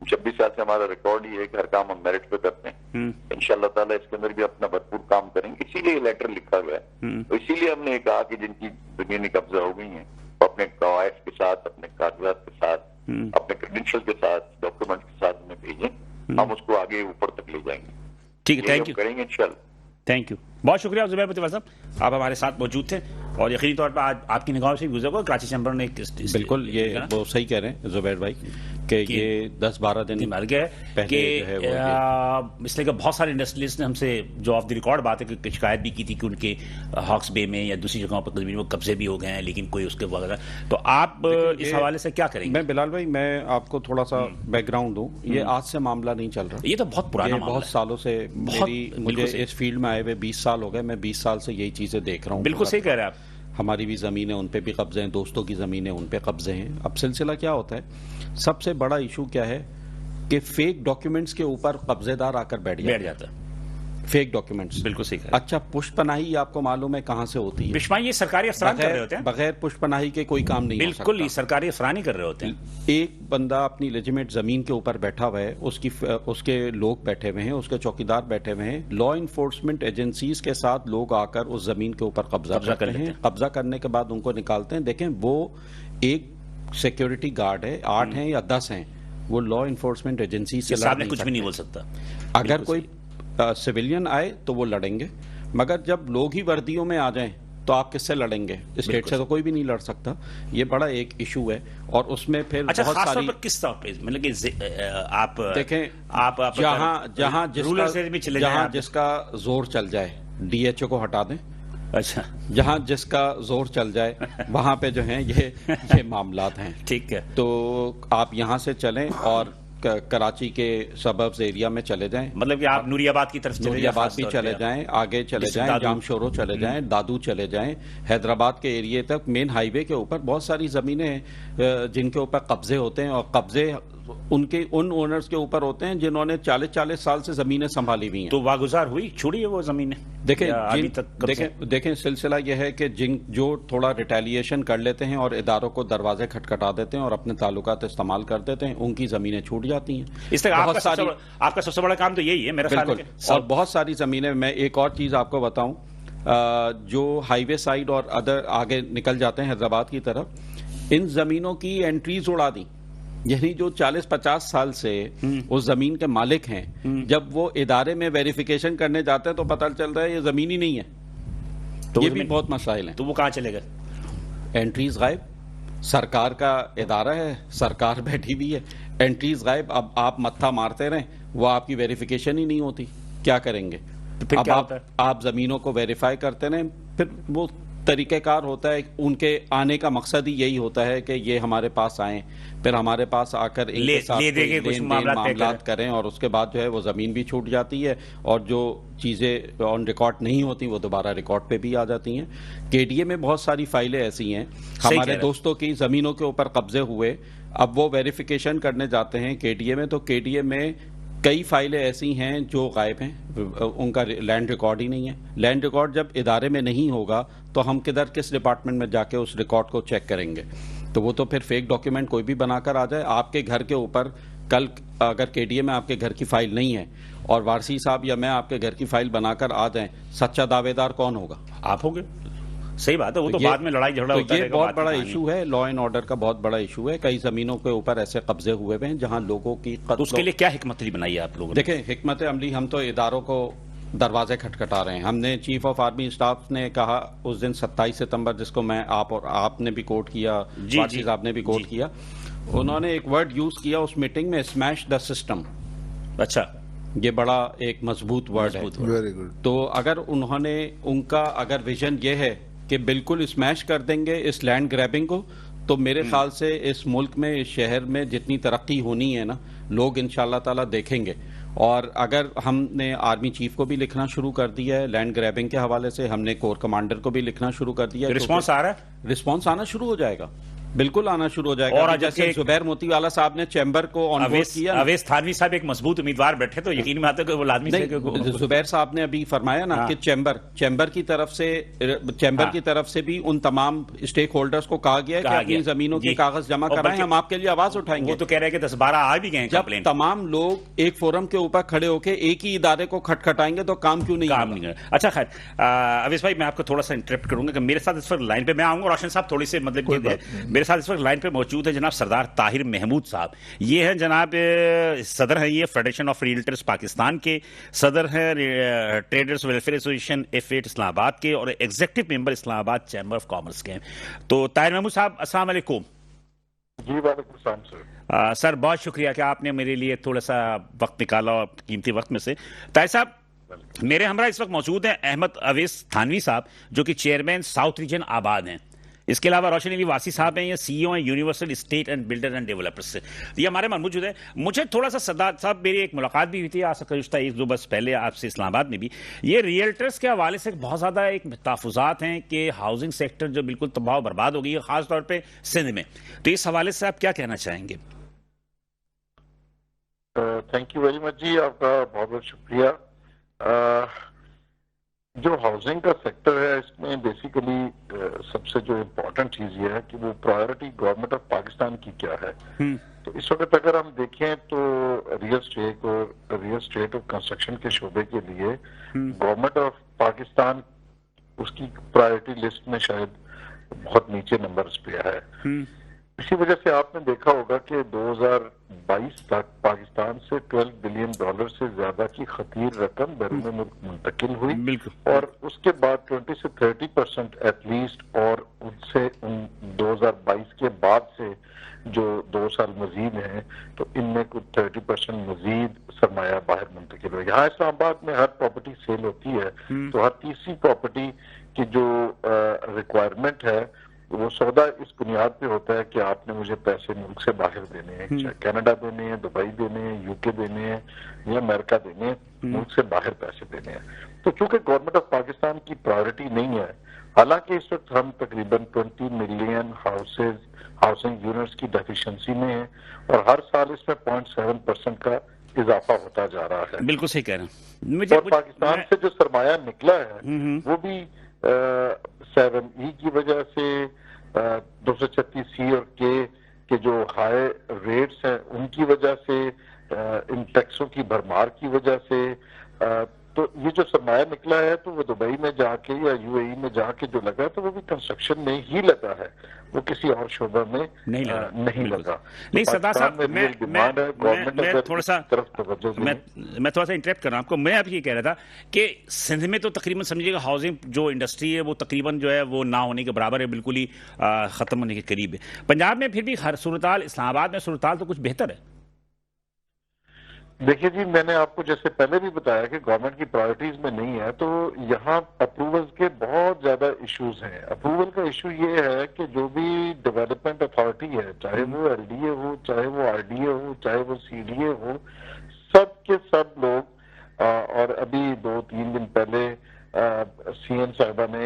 26 साल से हमारा रिकॉर्ड ही है कि हर काम हम मेरिट पे करते हैं। इंशाल्लाह ताला इसके अंदर भी अपना भरपूर काम करेंगे, इसीलिए लेटर लिखा हुआ है। तो इसीलिए हमने कहा कि जिनकी जमीनें कब्जा हो गई हैं, अपने कवायद के साथ, अपने कागजात के साथ, अपने क्रेडेंशियल के साथ, डॉक्यूमेंट के साथ में भेजें, हम उसको आगे ऊपर तक ले जाएंगे। ठीक है, थैंक यू, करेंगे इंशाल्लाह। थैंक यू, बहुत शुक्रिया जुबैर मुतवल्लिल साहब, आप हमारे साथ मौजूद थे, और यकीनी तौर पर आज आपकी निगाहों से गुजर गया कराची चैम्बर ने। बिल्कुल, ये वो सही कह रहे हैं जुबैर भाई कि ये 10-12 दिन मर गए कि इसलिए कि बहुत सारे इंडस्ट्रियलिस्ट ने हमसे जो ऑफ द रिकॉर्ड बात है कि शिकायत भी की थी कि उनके हॉक्स बे में या दूसरी जगहों पर वो कब्जे भी हो गए हैं, लेकिन कोई उसके वगैरह। तो आप इस हवाले से क्या करेंगे? मैं बिलाल भाई, मैं आपको थोड़ा सा बैकग्राउंड दूं। ये आज से मामला नहीं चल रहा, ये तो बहुत पुराना, बहुत सालों से मुझे इस फील्ड में आए हुए 20 साल हो गए। मैं 20 साल से यही चीजें देख रहा हूँ। बिल्कुल सही कह रहे हैं आप। हमारी भी ज़मीनें, उन पे भी कब्जे हैं, दोस्तों की ज़मीनें, उन पे कब्जे हैं। अब सिलसिला क्या होता है, सबसे बड़ा इशू क्या है कि फेक डॉक्यूमेंट्स के ऊपर कब्जेदार आकर बैठ जाता है। फेक डॉक्यूमेंट्स, बिल्कुल सही है। अच्छा, पुष्पनाही आपको मालूम है कहां से होती है? पुष्पनाही ये सरकारी अफसरान कर रहे होते हैं, बगैर पुष्पनाही के कोई काम नहीं। बिल्कुल ही सरकारी अफसरान ही कर रहे होते हैं। एक बंदा अपनी लेजिमेट जमीन के ऊपर बैठा हुआ है, उसके लोग बैठे हुए हैं, उसके चौकीदार बैठे हुए हैं, लॉ इन्फोर्समेंट एजेंसीज के साथ लोग आकर उस जमीन के ऊपर कब्जा करते हैं। कब्जा करने के बाद उनको निकालते हैं। देखें, वो एक सिक्योरिटी गार्ड है, 8 हैं या 10 हैं, वो लॉ इन्फोर्समेंट एजेंसी से कुछ भी नहीं बोल सकता। अगर कोई सिविलियन आए तो वो लड़ेंगे, मगर जब लोग ही वर्दियों में आ जाएं तो आप किससे लड़ेंगे? स्टेट से तो कोई भी नहीं लड़ सकता। ये बड़ा एक इशू है, और उसमें फिर बहुत सारी किस तरह पे, मतलब कि आप देखें, आप जहां जिसका जोर चल जाए, डीएचओ को हटा दें। अच्छा, जहां जिसका जोर चल जाए वहां पे जो है ये मामलात हैं। ठीक है, तो आप यहां से चलें और कराची के सबब्स एरिया में चले जाएं, मतलब कि आप नूरियाबाद की तरफ नूरियाबाद भी चले जाएं, आगे चले जाएं, जामशोरो चले जाएं, दादू चले जाएं, हैदराबाद के एरिया तक, मेन हाईवे के ऊपर बहुत सारी जमीनें जिनके ऊपर कब्जे होते हैं, और कब्जे उन ओनर्स के ऊपर होते हैं जिन्होंने 40-40 साल से जमीनें संभाली हुई हैं। तो वागुजार हुई, छोड़ी है वो जमीनें। देखें सिलसिला यह है कि जो थोड़ा रिटेलिएशन कर लेते हैं और इदारों को दरवाजे खटखटा देते हैं और अपने ताल्लुकात इस्तेमाल कर देते हैं, उनकी जमीनें छूट जाती हैं। इसलिए आपका सबसे बड़ा काम तो यही है मेरा ख्याल है। और बहुत सारी जमीनें, मैं एक और चीज आपको बताऊं, जो हाईवे साइड और अदर आगे निकल जाते हैं हैदराबाद की तरफ, इन जमीनों की एंट्रीज उड़ा दी। यानी जो 40-50 साल से उस जमीन के मालिक हैं, जब वो इदारे में वेरिफिकेशन करने जाते हैं तो पता चल रहा है ये जमीन ही नहीं है। तो ये भी बहुत मसाइल है। तो वो कहाँ चले गए? एंट्रीज गायब। सरकार का इदारा है, सरकार बैठी हुई है, एंट्रीज गायब। अब आप मत्था मारते रहें, वो आपकी वेरिफिकेशन ही नहीं होती, क्या करेंगे? तो फिर अब आप जमीनों को वेरीफाई करते रहें, फिर वो तरीक़ेकार होता है, उनके आने का मकसद ही यही होता है कि ये हमारे पास आएँ, फिर हमारे पास आकर इनके साथ लेन-देन मामलात करें और उसके बाद जो है वो ज़मीन भी छूट जाती है और जो चीज़ें ऑन रिकॉर्ड नहीं होती वो दोबारा रिकॉर्ड पे भी आ जाती हैं। केडीए में बहुत सारी फाइलें ऐसी हैं, हमारे दोस्तों की ज़मीनों के ऊपर कब्जे हुए, अब वो वेरिफिकेशन करने जाते हैं केडीए में, तो केडीए में कई फाइलें ऐसी हैं जो गायब हैं, उनका लैंड रिकॉर्ड ही नहीं है। लैंड रिकॉर्ड जब इदारे में नहीं होगा तो हम किस डिपार्टमेंट में जाके उस रिकॉर्ड को चेक करेंगे? तो वो तो फिर फेक डॉक्यूमेंट कोई भी बनाकर आ जाए। आपके घर के ऊपर कल अगर केडीए में आपके घर की फाइल नहीं है और वारसी साहब या मैं आपके घर की फाइल बनाकर आ जाएं, सच्चा दावेदार कौन होगा? आप होंगे। सही बात है, वो तो बाद में लड़ाई झगड़ा होता है। ये बहुत बड़ा इशू है, लॉ एंड ऑर्डर का बहुत बड़ा इशू है। कई जमीनों के ऊपर ऐसे कब्जे हुए हैं जहां लोगों की उसके लिए क्या हिकमत अमली बनाई है आप लोगों ने? देखें, हिकमत अमली, हम तो इदारों को दरवाजे खटखटा रहे हैं। हमने चीफ ऑफ आर्मी स्टाफ ने कहा उस दिन 27 सितंबर, जिसको मैं आपने भी कोट किया, वारसी साहब ने भी कोट किया, उन्होंने एक वर्ड यूज किया उस मीटिंग में, स्मैश द सिस्टम। अच्छा, ये बड़ा एक मजबूत वर्ड है। Very good. तो अगर उनका अगर विजन ये है कि बिल्कुल स्मैश कर देंगे इस लैंड ग्रैबिंग को, तो मेरे ख्याल से इस मुल्क में, इस शहर में जितनी तरक्की होनी है ना, लोग इंशाल्लाह ताला देखेंगे। और अगर हमने आर्मी चीफ को भी लिखना शुरू कर दिया है लैंड ग्रैबिंग के हवाले से, हमने कोर कमांडर को भी लिखना शुरू कर दिया है, रिस्पॉन्स आ रहा है? रिस्पॉन्स आना शुरू हो जाएगा, बिल्कुल आना शुरू हो जाएगा। और जैसे जुबैर मोतीवाला साहब ने चैम्बर को ऑनबोर्ड किया, अवैस थानवी साहब एक मजबूत उम्मीदवार बैठे, तो यकीन में आता है कि वो लाजमी से जुबैर साहब ने अभी फरमाया ना कि चैम्बर की तरफ से भी उन तमाम स्टेक होल्डर्स को कहा गया है कि अपनी जमीनों के कागज जमा कराएं, हम आपके लिए आवाज उठाएंगे। वो तो कह रहे हैं कि 10-12 आ भी गए। जब तमाम लोग एक फोरम के ऊपर खड़े होकर एक ही इदारे को खटखटाएंगे तो काम क्यों नहीं? अच्छा खैर, अवैस भाई, मैं आपको थोड़ा सा इंटरप्ट करूंगा कि मेरे साथ इस वक्त लाइन पे मैं आऊंगा, रोशन साहब थोड़ी सी मतलब मेरे साथ इस वक्त लाइन पे मौजूद है जनाब सरदार ताहिर महमूद साहब। ये है जनाब सदर है, ये फेडरेशन ऑफ रियल्टर्स पाकिस्तान के सदर है, traders welfare association F8 Islamabad के, और executive member Islamabad chamber of commerce के। तो ताहिर महमूद साहब, अस्सलाम वालेकुम। जी वालेकुम सलाम सर। सर बहुत शुक्रिया कि आपने मेरे लिए थोड़ा सा वक्त निकाला कीमती वक्त में से। ताहिर साहब, मेरे हमरा इस वक्त मौजूद है अहमद अवैस थानवी साहब, जो कि चेयरमैन साउथ रीजन आबाद हैं। इसके अलावा रोशन अली वासी साहब हैं, ये CEO हैं universal state and builder and developers से, ये हमारे में मौजूद है। मुझे थोड़ा सा सरदार साहब, मेरी एक मुलाकात भी हुई थी आज गुज़श्ता 1-2 बरस पहले आपसे इस्लामाबाद में भी। ये रियल्टर्स के हवाले से बहुत ज़्यादा एक तहफ़्फ़ुज़ात हैं कि हाउसिंग सेक्टर जो बिल्कुल तबाह बर्बाद हो गई है, ख़ासतौर पर सिंध में। तो इस हवाले से आप क्या कहना चाहेंगे? थैंक यू वेरी मच जी, आपका बहुत बहुत शुक्रिया। जो हाउसिंग का सेक्टर है, इसमें बेसिकली सबसे जो इम्पोर्टेंट चीज ये है कि वो प्रायोरिटी गवर्नमेंट ऑफ पाकिस्तान की क्या है। तो इस वक्त अगर हम देखें तो रियल स्टेट और कंस्ट्रक्शन के शोबे के लिए गवर्नमेंट ऑफ पाकिस्तान उसकी प्रायोरिटी लिस्ट में शायद बहुत नीचे नंबर्स पे है। इसी वजह से आपने देखा होगा कि 2022 तक पाकिस्तान से $12 बिलियन से ज्यादा की खतीर रकम बैरून मुल्क मुंतकिल हुई, और उसके बाद 20 से 30% एटलीस्ट, और उससे 2022 के बाद से जो 2 साल मजीद हैं, तो इनमें कुछ 30% मजीद सरमाया बाहर मुंतकिल हुआ। यहाँ इस्लामाबाद में हर प्रॉपर्टी सेल होती है, तो हर तीसरी प्रॉपर्टी की जो रिक्वायरमेंट है वो सौदा इस बुनियाद पे होता है कि आपने मुझे पैसे मुल्क से बाहर देने हैं, चाहे कनाडा देने हैं, दुबई देने हैं, यूके देने हैं या अमेरिका देने हैं, मुल्क से बाहर पैसे देने हैं। तो चूंकि गवर्नमेंट ऑफ पाकिस्तान की प्रायोरिटी नहीं है, हालांकि इस वक्त हम तकरीबन 20 मिलियन हाउसिंग यूनिट्स की डेफिशिएंसी में है, और हर साल इसमें 0.7% का इजाफा होता जा रहा है। बिल्कुल सही कह रहे हैं। और पाकिस्तान से जो सरमाया निकला है वो भी 7E की वजह से, 236C और के जो हाई रेट्स हैं उनकी वजह से, इन टैक्सों की भरमार की वजह से, तो ये जो सरमाया निकला है तो वो दुबई में जाके या UAE में जाके जो लगा तो वो भी कंस्ट्रक्शन में ही लगा है, वो किसी और शोबा में नहीं लगा। नहीं सरदार साहब, मैं थोड़ा सा इंटरप्ट कर रहा हूं आपको। मैं अब ये कह रहा था कि सिंध में तो तकरीबन समझिएगा हाउसिंग जो इंडस्ट्री है वो तकरीबन जो है वो ना होने के बराबर है, बिल्कुल ही खत्म होने के करीब है। पंजाब में फिर भी हर सूरत हाल, इस्लामाबाद में सूरत हाल तो कुछ बेहतर है। देखिए जी, मैंने आपको जैसे पहले भी बताया कि गवर्नमेंट की प्रायोरिटीज में नहीं है, तो यहाँ अप्रूवल्स के बहुत ज्यादा इश्यूज हैं। अप्रूवल का इशू ये है कि जो भी डेवलपमेंट अथॉरिटी है, चाहे वो एलडीए हो, चाहे वो आरडीए हो, चाहे वो सीडीए हो, सब के सब लोग और अभी 2-3 दिन पहले सीएम साहिबा ने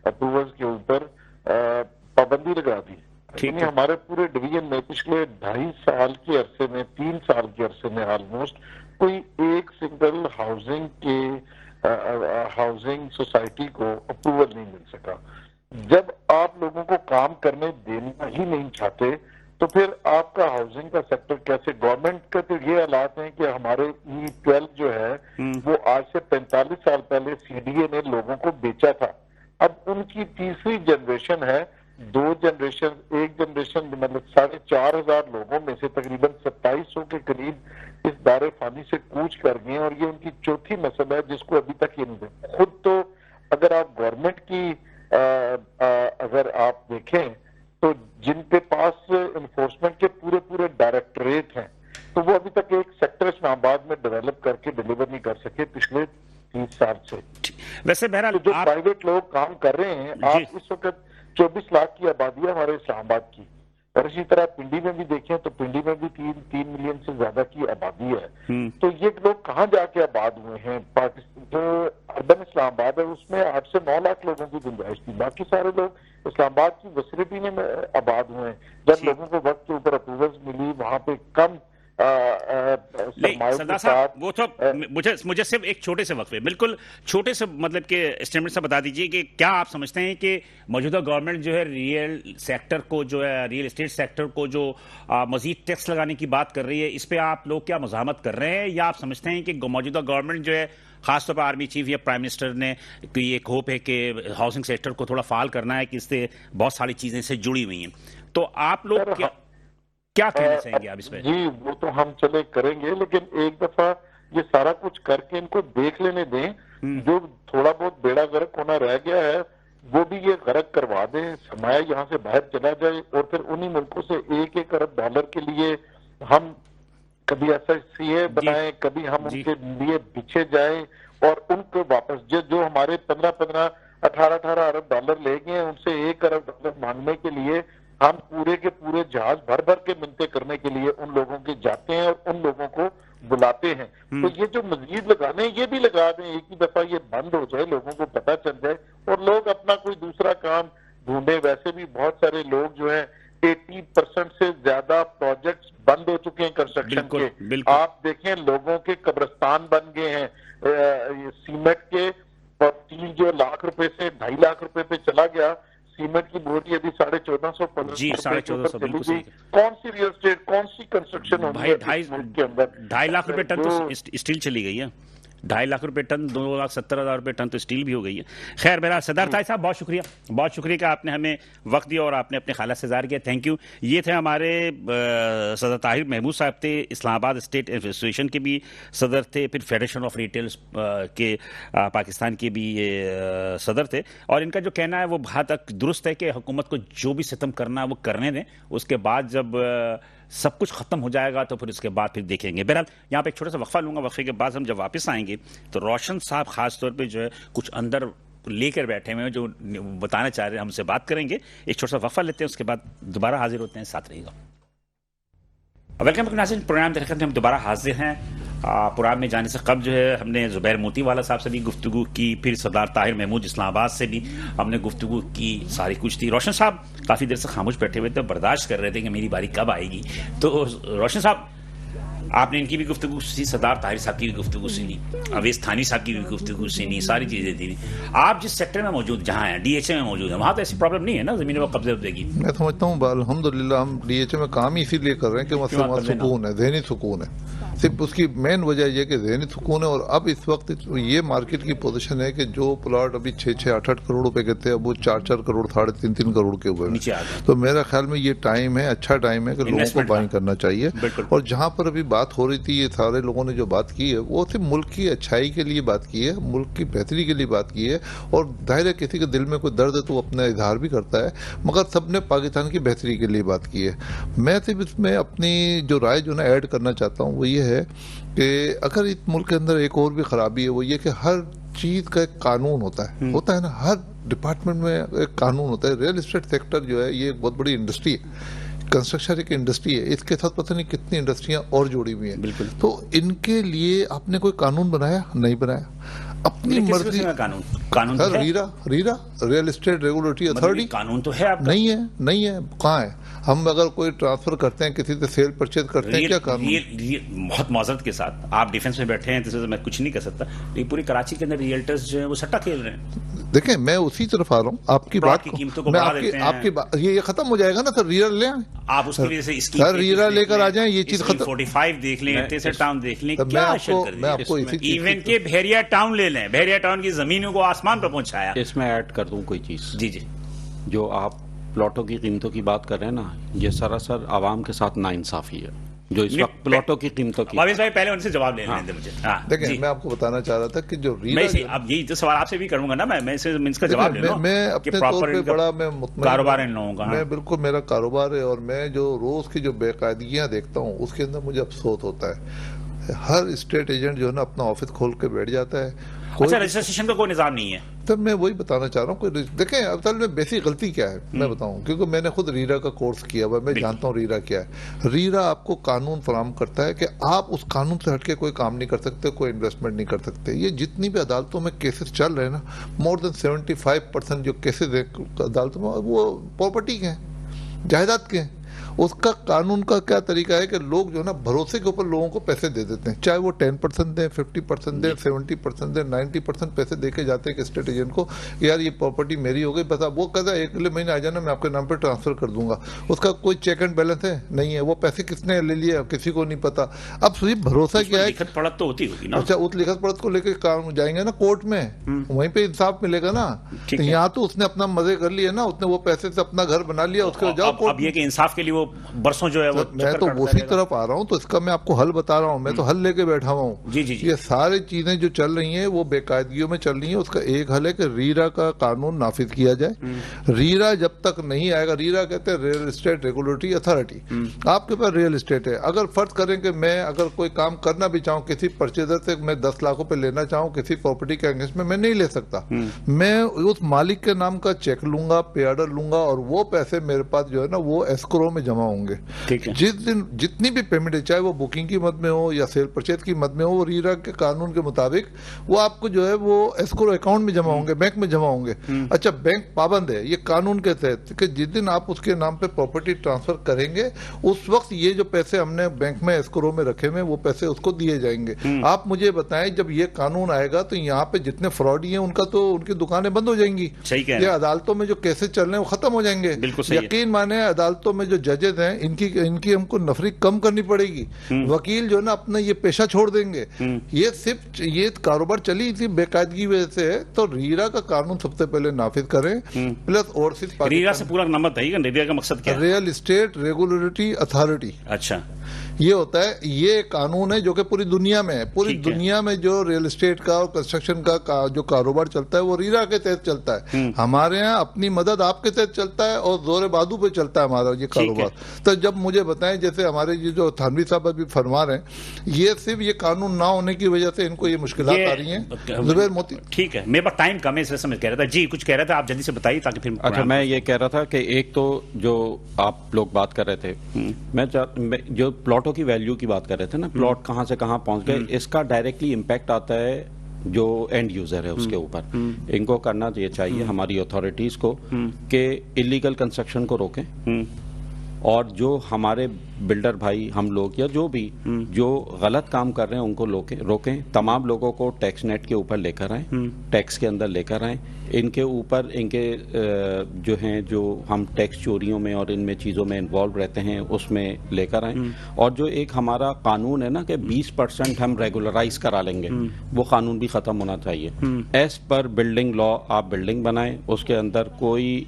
अप्रूवल्स के ऊपर पाबंदी लगा दी। यानी हमारे पूरे डिवीजन में पिछले 2.5 साल के अरसे में, 3 साल के अरसे में ऑलमोस्ट कोई एक सिंगल हाउसिंग सोसाइटी को अप्रूवल नहीं मिल सका। जब आप लोगों को काम करने देना ही नहीं चाहते तो फिर आपका हाउसिंग का सेक्टर कैसे? गवर्नमेंट का तो ये हालात हैं कि हमारे E12 जो है वो आज से 45 साल पहले सीडीए ने लोगों को बेचा था। अब उनकी तीसरी जनरेशन है, 2 जनरेशन, एक जनरेशन मतलब 4,500 लोगों में से तकरीबन 2700 के करीब इस दायरे फानी से कूच कर गए और ये उनकी चौथी नस्ल है जिसको अभी तक ये नहीं दे। खुद तो अगर आप गवर्नमेंट की अगर आप देखें तो जिनके पास इन्फोर्समेंट के पूरे डायरेक्टरेट हैं तो वो अभी तक एक सेक्टर इस्लामाबाद में डेवलप करके डिलीवर नहीं कर सके पिछले 30 साल से। वैसे बहरहाल तो जो प्राइवेट लोग काम कर रहे हैं, आप इस वक्त 24 लाख की आबादी है हमारे इस्लामाबाद की, और इसी तरह पिंडी में भी देखें तो पिंडी में भी 3 मिलियन से ज्यादा की आबादी है। तो ये लोग कहाँ जाके आबाद हुए हैं? पाकिस्तान जो अर्बन इस्लामाबाद है उसमें 8 से 9 लाख लोगों की गुंजाइश थी, बाकी सारे लोग इस्लामाबाद की वसीलिटी में आबाद हुए हैं। जब लोगों को वक्त के ऊपर अप्रूवल्स मिली, वहां पे कम सरदार साहब, वो तो मुझे सिर्फ एक छोटे से वक्त में, बिल्कुल छोटे से मतलब के स्टेटमेंट से बता दीजिए कि क्या आप समझते हैं कि मौजूदा गवर्नमेंट जो है रियल सेक्टर को, जो है रियल एस्टेट सेक्टर को जो मजीद टैक्स लगाने की बात कर रही है, इस पे आप लोग क्या मज़ाहमत कर रहे हैं, या आप समझते हैं कि मौजूदा गवर्नमेंट जो है, खासतौर पर आर्मी चीफ या प्राइम मिनिस्टर ने ये एक होप है कि हाउसिंग सेक्टर को थोड़ा फाल करना है, कि इससे बहुत सारी चीजें इससे जुड़ी हुई हैं, तो आप लोग क्या कहना चाहेंगे आप इसमें? जी, वो तो हम चले करेंगे, लेकिन एक दफा ये सारा कुछ करके इनको देख लेने दें। जो थोड़ा बहुत बेड़ा गर्क होना रह गया है वो भी ये गर्क करवा दें, सरमाया यहाँ से बाहर चला जाए, और फिर उन्हीं मुल्कों से $1 अरब के लिए हम कभी SICA बनाए, कभी हम उनके लिए पीछे जाए और उनको वापस जो हमारे 15-15, 18-18 अरब ले गए उनसे $1 अरब मांगने के लिए हम पूरे के पूरे जहाज भर के मिन्नतें करने के लिए उन लोगों के जाते हैं और उन लोगों को बुलाते हैं। तो ये जो मजीद लगाने ये भी लगा दें, एक ही दफा ये बंद हो जाए, लोगों को पता चल जाए और लोग अपना कोई दूसरा काम ढूंढे। वैसे भी बहुत सारे लोग जो है 80% से ज्यादा प्रोजेक्ट्स बंद हो चुके हैं कंस्ट्रक्शन के। आप देखें लोगों के कब्रिस्तान बन गए हैं सीमेंट के, स्टील जो लाख रुपए से 2.5 लाख रुपए पे चला गया, सीमेंट की बोरी अभी 1450 बिल्कुल। कौन सी रियल एस्टेट, कौन सी कंस्ट्रक्शन होगी के अंदर? 2.5 लाख रुपए टन तो स्टील चली गई है, 2.5 लाख रुपए टन, 2,70,000 रुपए टन तो स्टील भी हो गई है। खैर मेरा सरदार ताहिर साहब, बहुत शुक्रिया कि आपने हमें वक्त दिया और आपने अपने ख़ाला से ज़ाहिर किया, थैंक यू। ये थे हमारे सरदार ताहिर महमूद साहब, थे इस्लामाबाद स्टेट एसोसिएशन के भी सदर थे, फिर फेडरेशन ऑफ रिटेल के पाकिस्तान के भी ये सदर थे, और इनका जो कहना है वो बहुत हद दुरुस्त है कि हुकूमत को जो भी सितम करना है वो करने दें, उसके बाद जब सब कुछ खत्म हो जाएगा तो फिर उसके बाद फिर देखेंगे। बहरहाल यहाँ पे एक छोटा सा वक्फा लूंगा, वक्फे के बाद हम जब वापस आएंगे तो रोशन साहब खास तौर पे जो है कुछ अंदर लेकर बैठे हुए हैं जो बताना चाह रहे हैं, हमसे बात करेंगे। एक छोटा सा वक्फा लेते हैं, उसके बाद दोबारा हाजिर होते हैं, साथ रहिएगा। वेलकम टू नाज़रीन, प्रोग्राम देखते हैं, हम दोबारा हाजिर हैं। प्रोग्राम में जाने से कब जो है हमने ज़ुबैर मोती वाला साहब से भी गुफ्तगू की, फिर सरदार ताहिर महमूद इस्लामाबाद से भी हमने गुफ्तगू की, सारी कुछ थी। रोशन साहब काफ़ी देर से खामोश बैठे हुए थे, बर्दाश्त कर रहे थे कि मेरी बारी कब आएगी। तो रोशन साहब, आपने इनकी भी गुफ्तगू सुनी, सरदार ताहिर साहब की भी गुफ्तगू सुनी, अवैस थानी साहब की भी गुफ्तगू सुनी, सारी चीज़ें थी। आप जिस सेक्टर में मौजूद, जहाँ हैं DHA में मौजूद है, वहाँ तो ऐसी प्रॉब्लम नहीं है ना ज़मीनों पर कब्जे उब्जे की? मैं समझता हूँ अल्हम्दुलिल्लाह हम DHA में काम ही इसीलिए कर रहे हैं कि मतलब सुकून है, जहनी सुकून है। सिर्फ उसकी मेन वजह यह कि जहनी सुकून है। और अब इस वक्त ये मार्केट की पोजीशन है कि जो प्लॉट अभी 6-6, 8-8 करोड़ रुपए के थे, अब वो 4-4 करोड़, 3.5 करोड़ के हुए हैं। तो मेरा ख्याल में ये टाइम है, अच्छा टाइम है कि लोगों को बाइंग करना चाहिए। और जहां पर अभी बात हो रही थी, ये सारे लोगों ने जो बात की है वो सिर्फ मुल्क की अच्छाई के लिए बात की है, मुल्क की बेहतरी के लिए बात की है। और जाहिर है किसी के दिल में कोई दर्द है तो वो अपना इजहार भी करता है, मगर सबने पाकिस्तान की बेहतरी के लिए बात की है। मैं सिर्फ इसमें अपनी जो राय जो ना ऐड करना चाहता हूँ वो ये है कि अगर इस मुल्क के अंदर एक और भी खराबी है वो ये कि हर चीज का एक कानून होता है ना, हर डिपार्टमेंट में एक कानून होता है। रियल एस्टेट सेक्टर जो है ये एक बहुत बड़ी इंडस्ट्री है, कंस्ट्रक्शन एक इंडस्ट्री है, इसके साथ पता नहीं कितनी इंडस्ट्रियां और जुड़ी हुई हैं। तो इनके लिए आपने कोई कानून बनाया? नहीं बनाया, अपनी मर्जी कानून sir. RERA real estate regulatory authority कानून तो है आपका? नहीं है कहाँ है? हम अगर कोई ट्रांसफर करते हैं, किसी से सेल परचेज करते हैं, क्या कानून? बहुत माजरत के साथ, आप डिफेंस में बैठे हैं तो मैं कुछ नहीं कर सकता, लेकिन पूरी कराची के अंदर रियल्टर्स जो है वो सट्टा खेल रहे हैं। देखें, मैं उसी तरफ आ रहा हूँ, आपकी बात को मैं आपकी बात ये खत्म हो जाएगा ना सर। रीरा ले आए आप, उसकी वजह से सर रीरा लेकर आ जाए, ये चीज खत्म। 45 देख लें, तेसर टाउन देख लें, क्या मैं आपको इवन के बहरिया टाउन ले लें, बहरिया टाउन की जमीनों को आसमान पर पहुंचाया। इसमें ऐड कर दूं कोई चीज? जी, जो आप प्लॉटों की कीमतों की बात कर रहे हैं ना, ये सरासर आवाम के साथ नाइंसाफी है जो इस वक्त प्लॉटों की कीमतों की। भाई पहले उनसे जवाब लेने दें मुझे। देखिए, मैं आपको बताना चाह रहा था कि जो रीरा, अब यही जो सवाल आपसे भी करूंगा ना, मैं इसका जवाब ले लूं। मैं अपने तौर पे बड़ा मैं कारोबार इन लोगों का, मैं बिल्कुल, मेरा कारोबार है और मैं जो रोज की जो बेकायदगियां देखता हूँ उसके अंदर मुझे अफसोस होता है। हर स्टेट एजेंट जो है ना अपना ऑफिस खोल के बैठ जाता है। अच्छा, रजिस्ट्रेशन का कोई निजाम नहीं है? तब मैं वही बताना चाह रहा हूँ। देखें, असल में बेसिक गलती क्या है मैं बताऊं, क्योंकि मैंने खुद रीरा का कोर्स किया हुआ, मैं जानता हूँ रीरा क्या है। रीरा आपको कानून फराहम करता है कि आप उस कानून से हटके कोई काम नहीं कर सकते, कोई इन्वेस्टमेंट नहीं कर सकते। ये जितनी भी अदालतों में केसेस चल रहे हैं ना, मोर देन 75% जो केसेस है अदालतों में वो प्रॉपर्टी के हैं, जायदाद के हैं। उसका कानून का क्या तरीका है कि लोग जो ना भरोसे के ऊपर लोगों को पैसे दे देते हैं, चाहे वो 10% दें, 50% दें, 70% दें, 90% पैसे देके जाते हैं स्टेट एजेंट को, यार ये प्रॉपर्टी मेरी हो गई, बता वो कहता है अगले महीने आ जाना, मैं आपके नाम पे ट्रांसफर कर दूंगा। उसका कोई चेक एंड बैलेंस है? नहीं है। वो पैसे किसने ले लिए किसी को नहीं पता। अब सिर्फ भरोसा क्या है, लिखत पढ़त तो होती होगी ना। अच्छा, उस लिखत पढ़त को लेकर जाएंगे ना कोर्ट में, वहीं पे इंसाफ मिलेगा ना। यहाँ तो उसने अपना मजे कर लिए ना, उसने वो पैसे से अपना घर बना लिया, उसके जाओ कोर्ट। अब ये कि इंसाफ के लिए वो बरसों जो है वो मैं तो उसी तरफ आ रहा हूँ, तो इसका मैं आपको हल बता रहा हूँ। मैं तो हल लेके बैठा हुआ हूँ। जी। ये सारी चीजें जो चल रही हैं वो बेकायदगियों में चल रही हैं। उसका एक हल है कि रीरा का कानून नाफिज किया जाए। रीरा जब तक नहीं आएगा, रीरा कहते हैं रियल एस्टेट रेगुलेटरी अथॉरिटी। आपके पास रियल एस्टेट है, अगर फर्ज करें कि मैं अगर कोई काम करना भी चाहूँ, किसी परचेजर से मैं 10 लाख रुपए लेना चाहूँ किसी प्रॉपर्टी के अगेंस्ट में, मैं नहीं ले सकता। मैं उस मालिक के नाम का चेक लूंगा, पे ऑर्डर लूंगा और वो पैसे मेरे पास जो है ना वो एस्क्रो में जमा होंगे। जिस दिन जितनी भी पेमेंट है, चाहे वो बुकिंग की मद में हो या सेल परचेज की मद में हो, वो रीरा के कानून के मुताबिक वो आपको जो है वो एस्क्रो अकाउंट में जमा होंगे, बैंक में जमा होंगे। अच्छा, बैंक पाबंद है ये कानून के तहत कि जिस दिन आप उसके नाम पे प्रॉपर्टी ट्रांसफर करेंगे उस वक्त ये जो पैसे हमने बैंक में एस्क्रो में रखे हुए वो पैसे उसको दिए जाएंगे। आप मुझे बताएं, जब ये कानून आएगा तो यहाँ पे जितने फ्रॉडी हैं उनका तो उनकी दुकानें बंद हो जाएंगी। ये अदालतों में जो केसेस चल रहे हैं वो खत्म हो जाएंगे। यकीन माने, अदालतों में जो जजेस हैं इनकी हमको नफरी कम करनी पड़ेगी। वकील जो ना अपना ये पेशा छोड़ देंगे। ये सिर्फ ये कारोबार चली थी बेकायदगी वजह से, तो रीरा का कानून सबसे पहले नाफिज करें। प्लस और सिर्फ रीरा से पूरा नंबर बताइएगा, रीरा का मकसद क्या है? Real estate regulatory authority. अच्छा, ये होता है, ये कानून है जो कि पूरी दुनिया में है। पूरी दुनिया में जो रियल एस्टेट का और कंस्ट्रक्शन का जो कारोबार चलता है वो रीरा के तहत चलता है। हमारे यहाँ अपनी मदद आपके तहत चलता है और जोर बादू पे चलता है हमारा ये कारोबार। तो जब मुझे बताएं, जैसे हमारे ये जो थानवी साहब अभी फरमा रहे हैं, ये सिर्फ ये कानून ना होने की वजह से इनको ये मुश्किलात आ रही हैं। जुबैर मोती, ठीक है, मेरे पास टाइम कम है इसलिए समझ कह रहा था। जी, कुछ कह रहा था, आप जल्दी से बताइए ताकि फिर। अच्छा, मैं ये कह रहा था कि एक तो जो आप लोग बात कर रहे थे, मैं जो प्लॉटों की वैल्यू की बात कर रहे थे ना, प्लॉट कहां से कहां पहुंच गए, इसका डायरेक्टली इम्पैक्ट आता है जो एंड यूजर है उसके ऊपर। इनको करना चाहिए हमारी अथॉरिटीज को कि इलीगल कंस्ट्रक्शन को रोकें, और जो हमारे बिल्डर भाई हम लोग या जो भी जो गलत काम कर रहे हैं उनको रोकें। तमाम लोगों को टैक्स नेट के ऊपर लेकर आए, टैक्स के अंदर लेकर आए। इनके ऊपर इनके जो हैं, जो हम टैक्स चोरियों में और इनमें चीज़ों में इन्वॉल्व रहते हैं उसमें लेकर आए। और जो एक हमारा कानून है ना कि 20% हम रेगुलराइज करा लेंगे, वो कानून भी ख़त्म होना चाहिए। एज पर बिल्डिंग लॉ आप बिल्डिंग बनाएं, उसके अंदर कोई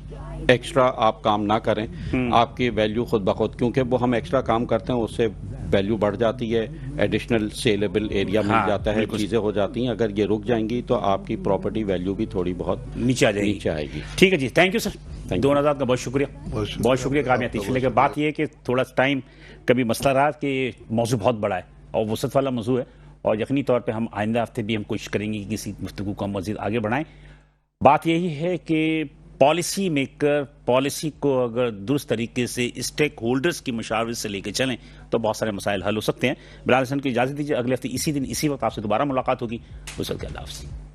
एक्स्ट्रा आप काम ना करें। आपकी वैल्यू खुद ब खुद, क्योंकि वो हम एक्स्ट्रा काम करते हैं उससे वैल्यू बढ़ जाती है, एडिशनल सेलेबल एरिया मिल जाता है, चीजें हो जाती हैं। अगर ये रुक जाएंगी तो आपकी प्रॉपर्टी वैल्यू भी थोड़ी बहुत नीचे आएगी। ठीक है जी, थैंक यू सर, दोनों आजाद का बहुत शुक्रिया कामयाब। इसलिए बात यह है कि थोड़ा टाइम कभी मसला रहा कि मौजू बहुत बड़ा है और वसत वाला मौजू है, और यकीनी तौर पे हम आइंदा हफ्ते भी हम कोशिश करेंगे कि किसी गुफ्तगू को हम मज़ीद आगे बढ़ाएं। बात यही है कि पॉलिसी मेकर पॉलिसी को अगर दुरुस्त तरीके से स्टेक होल्डर्स की मशावरे से लेकर चलें तो बहुत सारे मसाइल हल हो सकते हैं। बिलाल हसन को इजाज़त दीजिए, अगले हफ्ते इसी दिन इसी वक्त आपसे दोबारा मुलाकात होगी। उस वक्त अल्लाह हाफ़िज़।